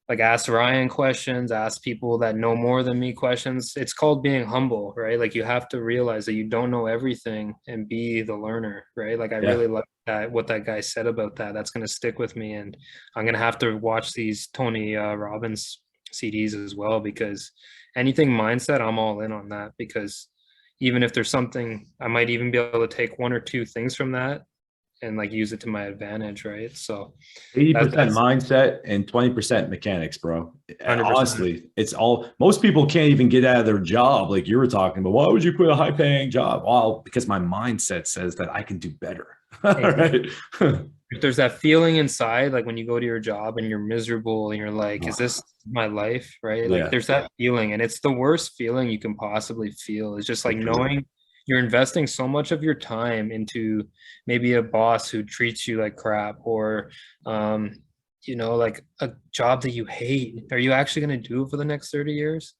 like, ask Ryan questions, ask people that know more than me questions. It's called being humble, right? Like, you have to realize that you don't know everything and be the learner, right? Like, I Yeah. really like that, what that guy said about that. That's going to stick with me. And I'm going to have to watch these Tony Robbins CDs as well, because anything mindset, I'm all in on that. Because even if there's something, I might even be able to take one or two things from that and like use it to my advantage, right? So 80% that's mindset and 20% mechanics, bro. 100%. Honestly, it's all, most people can't even get out of their job. Like you were talking about, why would you quit a high paying job? Well, because my mindset says that I can do better. Right. There's that feeling inside, like when you go to your job and you're miserable and you're like, is this my life? Right? Like, Yeah, there's that feeling, and it's the worst feeling you can possibly feel. It's just for like sure. knowing you're investing so much of your time into maybe a boss who treats you like crap, or like a job that you hate. Are you actually going to do it for the next 30 years?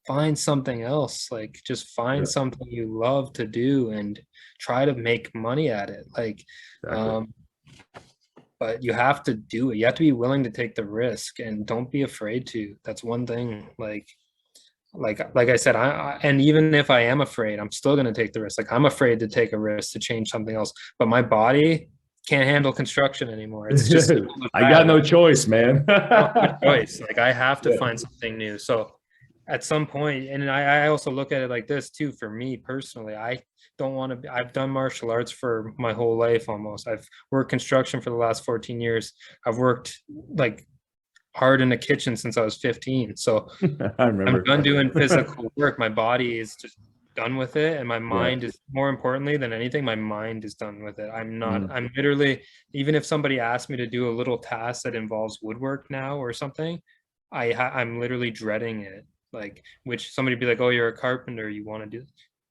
Find something else. Like, just find Yeah, something you love to do and try to make money at it. Like, exactly. um, but you have to do it. You have to be willing to take the risk, and don't be afraid to. That's one thing. Like I said, and even if I am afraid, I'm still going to take the risk. Like, I'm afraid to take a risk to change something else, but my body can't handle construction anymore. It's just simple as I got that. no Like, choice, man. I don't have a choice. Like, I have to Yeah. find something new. So at some point, and I also look at it like this too. For me personally, I don't want to be, I've done martial arts for my whole life almost. I've worked construction for the last 14 years. I've worked like hard in the kitchen since I was 15. So I I'm remember. done doing physical work. My body is just done with it. And my Yeah. mind is, more importantly than anything, my mind is done with it. Mm. I'm literally, even if somebody asks me to do a little task that involves woodwork now or something, I'm literally dreading it. Like, which somebody be like, oh, you're a carpenter, you want to do,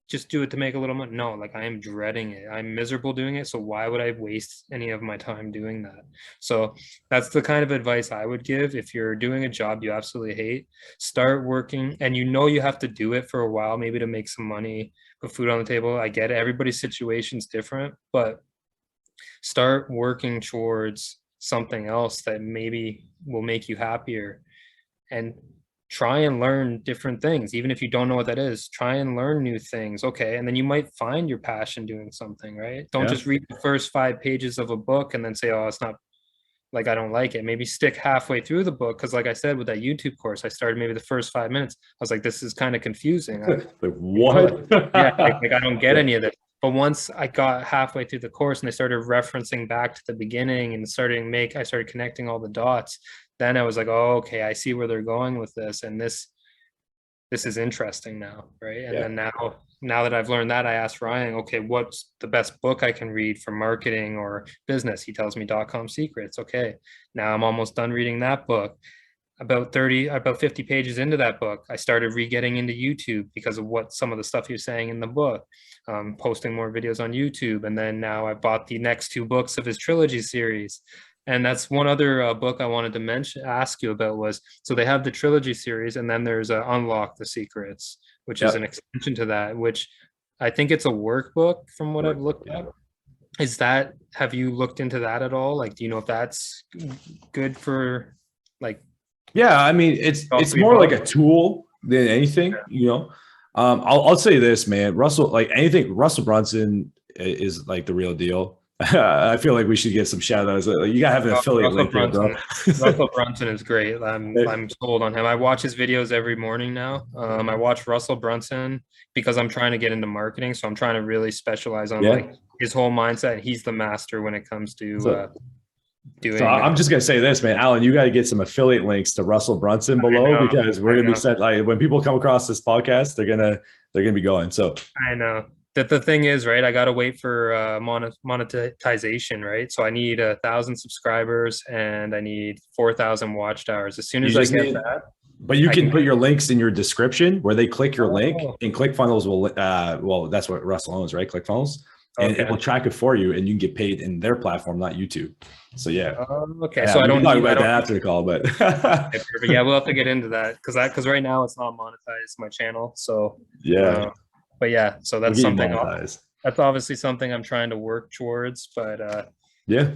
just do it to make a little money. No, like, I am dreading it. I'm miserable doing it. So why would I waste any of my time doing that? So that's the kind of advice I would give. If you're doing a job you absolutely hate, start working, and you have to do it for a while, maybe to make some money, put food on the table. I get it. Everybody's situation's different, but start working towards something else that maybe will make you happier, and try and learn different things. Even if you don't know what that is, try and learn new things. Okay. And then you might find your passion doing something, right? Don't Yeah. just read the first 5 pages of a book and then say, oh, it's not, like, I don't like it. Maybe stick halfway through the book. Cause like I said, with that YouTube course, I started maybe the first 5 minutes. I was like, this is kind of confusing. Like Like, what? yeah, like I don't get Yeah. any of this. But once I got halfway through the course and I started referencing back to the beginning and I started connecting all the dots, then I was like, oh, okay, I see where they're going with this. And this is interesting now, right? And Yeah. then now that I've learned that, I asked Ryan, okay, what's the best book I can read for marketing or business? He tells me .com Secrets. Okay, now I'm almost done reading that book. About 50 pages into that book, I started re-getting into YouTube because of what some of the stuff he was saying in the book, posting more videos on YouTube. And then now I bought the next two books of his trilogy series. And that's one other book I wanted to ask you about was, so they have the trilogy series, and then there's Unlock the Secrets, which is an Yep. extension to that, which I think it's a workbook from what I've looked Yeah. at. Have you looked into that at all? Like, do you know if that's good for like Yeah, I mean, it's more like a tool than anything, you know. I'll say this, man. Like anything, Russell Brunson is like the real deal. I feel like we should get some shout outs. Like, you gotta have an affiliate Russell link there, bro. Brunson. Russell Brunson is great. I'm sold on him. I watch his videos every morning now. I watch Russell Brunson because I'm trying to get into marketing, so I'm trying to really specialize on Yeah. like his whole mindset. He's the master when it comes to So, so doing. I'm just gonna say this, man, Alan. You got to get some affiliate links to Russell Brunson below because we're I gonna be know. set. Like when people come across this podcast, they're gonna be going. So I know that the thing is, right? I got to wait for monetization, right? So I need 1,000 subscribers and I need 4,000 watched hours. As soon you as I just get need, that, but you I can can. put your links in your description where they click your link, Oh, and ClickFunnels will, well, that's what Russell owns, right? ClickFunnels, and it okay. will track it for you, and you can get paid in their platform, not YouTube. So yeah, Okay. yeah, So I we can don't talk need. I about don't. that after the call, but Okay, perfect. Yeah, we'll have to get into that because right now it's not monetized my channel. So, yeah, uh, but yeah, so we'll that's get you something. monetized. That's obviously something I'm trying to work towards. Yeah.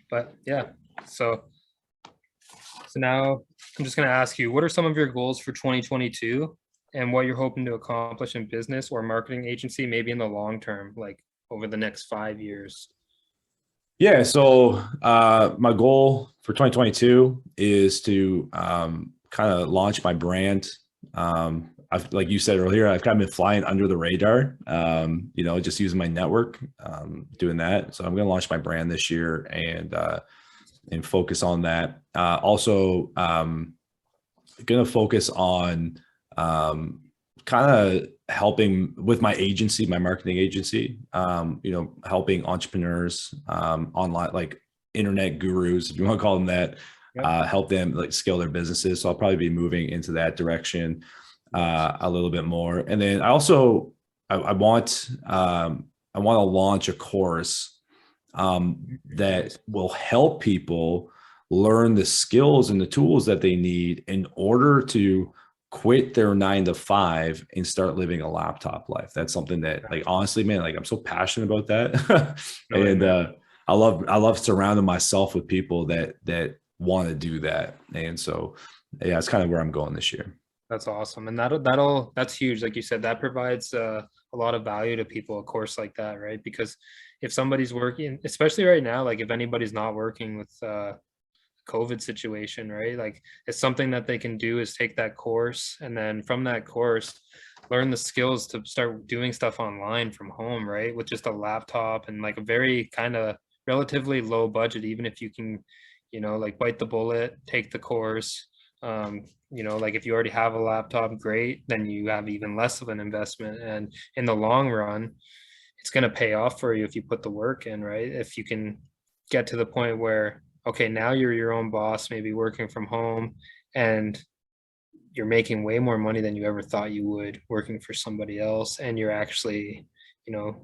But yeah. So so now I'm just gonna ask you, what are some of your goals for 2022, and what you're hoping to accomplish in business or marketing agency, maybe in the long term, like over the next 5 years? Yeah. So my goal for 2022 is to kind of launch my brand. I've, like you said earlier, I've kind of been flying under the radar, just using my network, doing that. So I'm going to launch my brand this year and focus on that. Also, going to focus on kind of helping with my agency, my marketing agency, helping entrepreneurs online, like internet gurus, if you want to call them that, Yep. help them like scale their businesses. So I'll probably be moving into that direction a little bit more. And then I want to launch a course that will help people learn the skills and the tools that they need in order to quit their 9 to 5 and start living a laptop life. That's something that, like, honestly, man, like I'm so passionate about that. And I love surrounding myself with people that want to do that. And so yeah, it's kind of where I'm going this year. That's awesome. And that's huge. Like you said, that provides a lot of value to people, a course like that, right? Because if somebody's working, especially right now, like if anybody's not working with COVID situation, right? Like it's something that they can do is take that course and then from that course, learn the skills to start doing stuff online from home, right? With just a laptop and like a very kind of relatively low budget, even if you can, like bite the bullet, take the course. Like if you already have a laptop, great, then you have even less of an investment. And in the long run, it's going to pay off for you if you put the work in, right? If you can get to the point where, okay, now you're your own boss, maybe working from home, and you're making way more money than you ever thought you would working for somebody else. And you're actually, you know,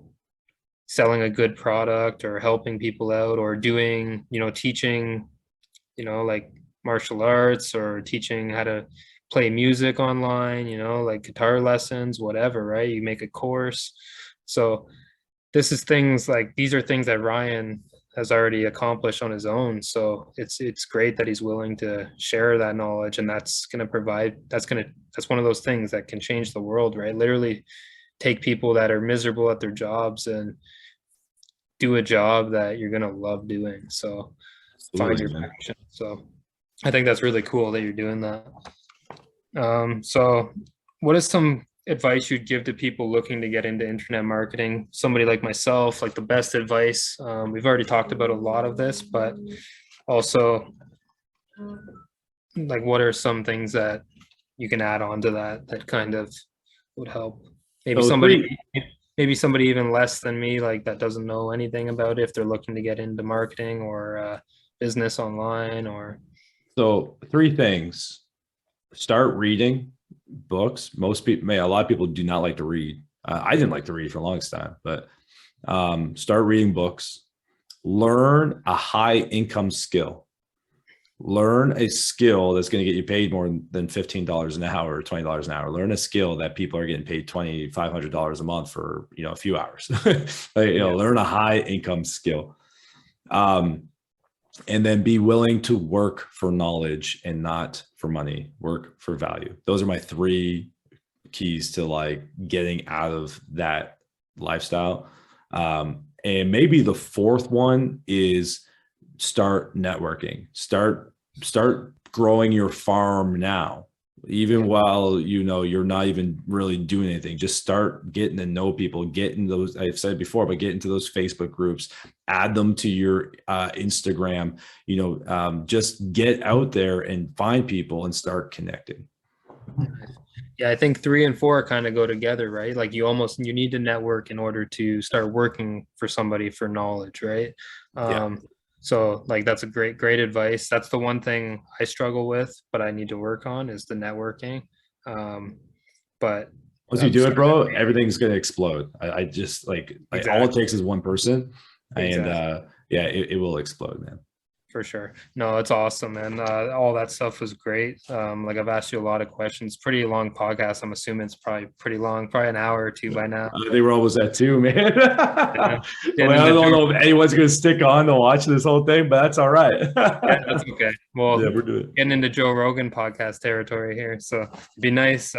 selling a good product or helping people out or doing, teaching, like martial arts or teaching how to play music online, like guitar lessons, whatever, right? You make a course. So these are things that Ryan has already accomplished on his own. So it's great that he's willing to share that knowledge, and that's one of those things that can change the world, right? Literally take people that are miserable at their jobs and do a job that you're gonna love doing. So find Absolutely, your man. passion. So I think that's really cool that you're doing that. So what is some advice you'd give to people looking to get into internet marketing? Somebody like myself, like the best advice. We've already talked about a lot of this, but also like what are some things that you can add on to that kind of would help? Maybe So somebody even less than me, like that doesn't know anything about it, if they're looking to get into marketing or business online or. so three things. Start reading books. Most people, a lot of people do not like to read. I didn't like to read for a long time, but start reading books. Learn a high income skill. Learn a skill that's going to get you paid more than $15 an hour or $20 an hour. Learn a skill that people are getting paid $2,500 a month for, a few hours. Learn a high income skill. And then be willing to work for knowledge and not for money. Work for value. Those are my three keys to like getting out of that lifestyle. And maybe the fourth one is start networking. Start growing your farm now, even while you're not even really doing anything. Just start getting to know people, get in those, I've said before, but get into those Facebook groups, add them to your Instagram, just get out there and find people and start connecting. Yeah, I think 3 and 4 kind of go together, right? Like you need to network in order to start working for somebody for knowledge, right? Yeah. So like that's a great advice. That's the one thing I struggle with, but I need to work on is the networking. But Once you do it, bro, everything's going to explode. I just like all it takes is one person, and yeah, it will explode, man. For sure. No, it's awesome, man. All that stuff was great. Like I've asked you a lot of questions. Pretty long podcast. I'm assuming it's probably pretty long, probably an hour or two by now. I think we're almost at 2, man. I don't know if anyone's going to stick on to watch this whole thing, but that's all right. Yeah, that's okay. Well, yeah, we're doing getting into Joe Rogan podcast territory here, so it'd be nice.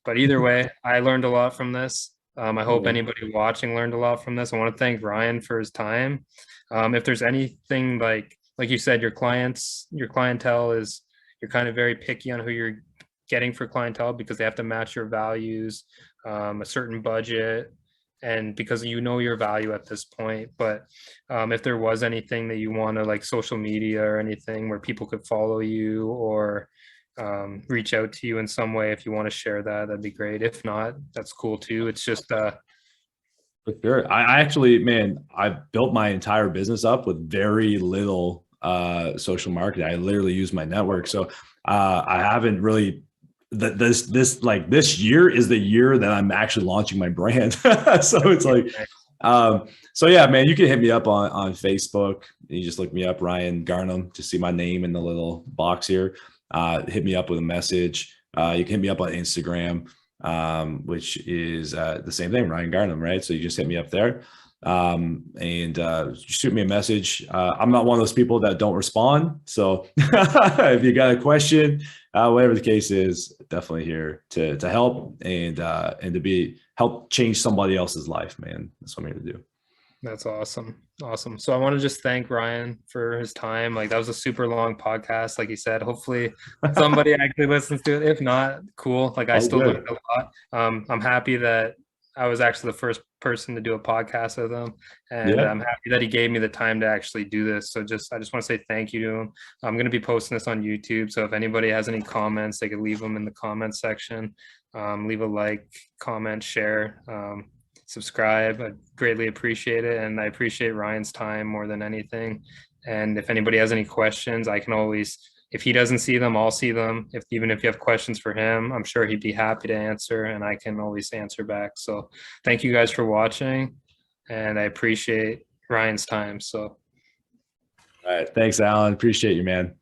But either way, I learned a lot from this. I hope anybody watching learned a lot from this. I want to thank Ryan for his time. If there's anything like you said, your clientele is, you're kind of very picky on who you're getting for clientele because they have to match your values, a certain budget, and because your value at this point. But if there was anything that you want to, like social media or anything where people could follow you or reach out to you in some way, if you want to share that, that'd be great. If not, that's cool too. It's just for sure. I actually, man, I built my entire business up with very little social marketing. I literally use my network. So I haven't really, this year is the year that I'm actually launching my brand. So it's like, so yeah, man, you can hit me up on Facebook. You just look me up, Ryan Garnhum, to see my name in the little box here. Hit me up with a message. You can hit me up on Instagram, which is the same thing, Ryan Garnhum, right? So you just hit me up there. And shoot me a message. I'm not one of those people that don't respond. So if you got a question, whatever the case is, definitely here to help and to help change somebody else's life, man. That's what I'm here to do. That's awesome. So I want to just thank Ryan for his time. Like that was a super long podcast. Like you said, hopefully somebody actually listens to it. If not, cool. Like I still learned a lot. I'm happy that I was actually the first person to do a podcast with him, and I'm happy that he gave me the time to actually do this. So I just want to say thank you to him. I'm going to be posting this on YouTube, so if anybody has any comments, they could leave them in the comment section. Leave a like, comment, share, subscribe. I greatly appreciate it, and I appreciate Ryan's time more than anything. And if anybody has any questions, I can always, if he doesn't see them, I'll see them. Even if you have questions for him, I'm sure he'd be happy to answer, and I can always answer back. So thank you guys for watching, and I appreciate Ryan's time. So all right, thanks, Alan. Appreciate you, man.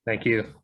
Thank you.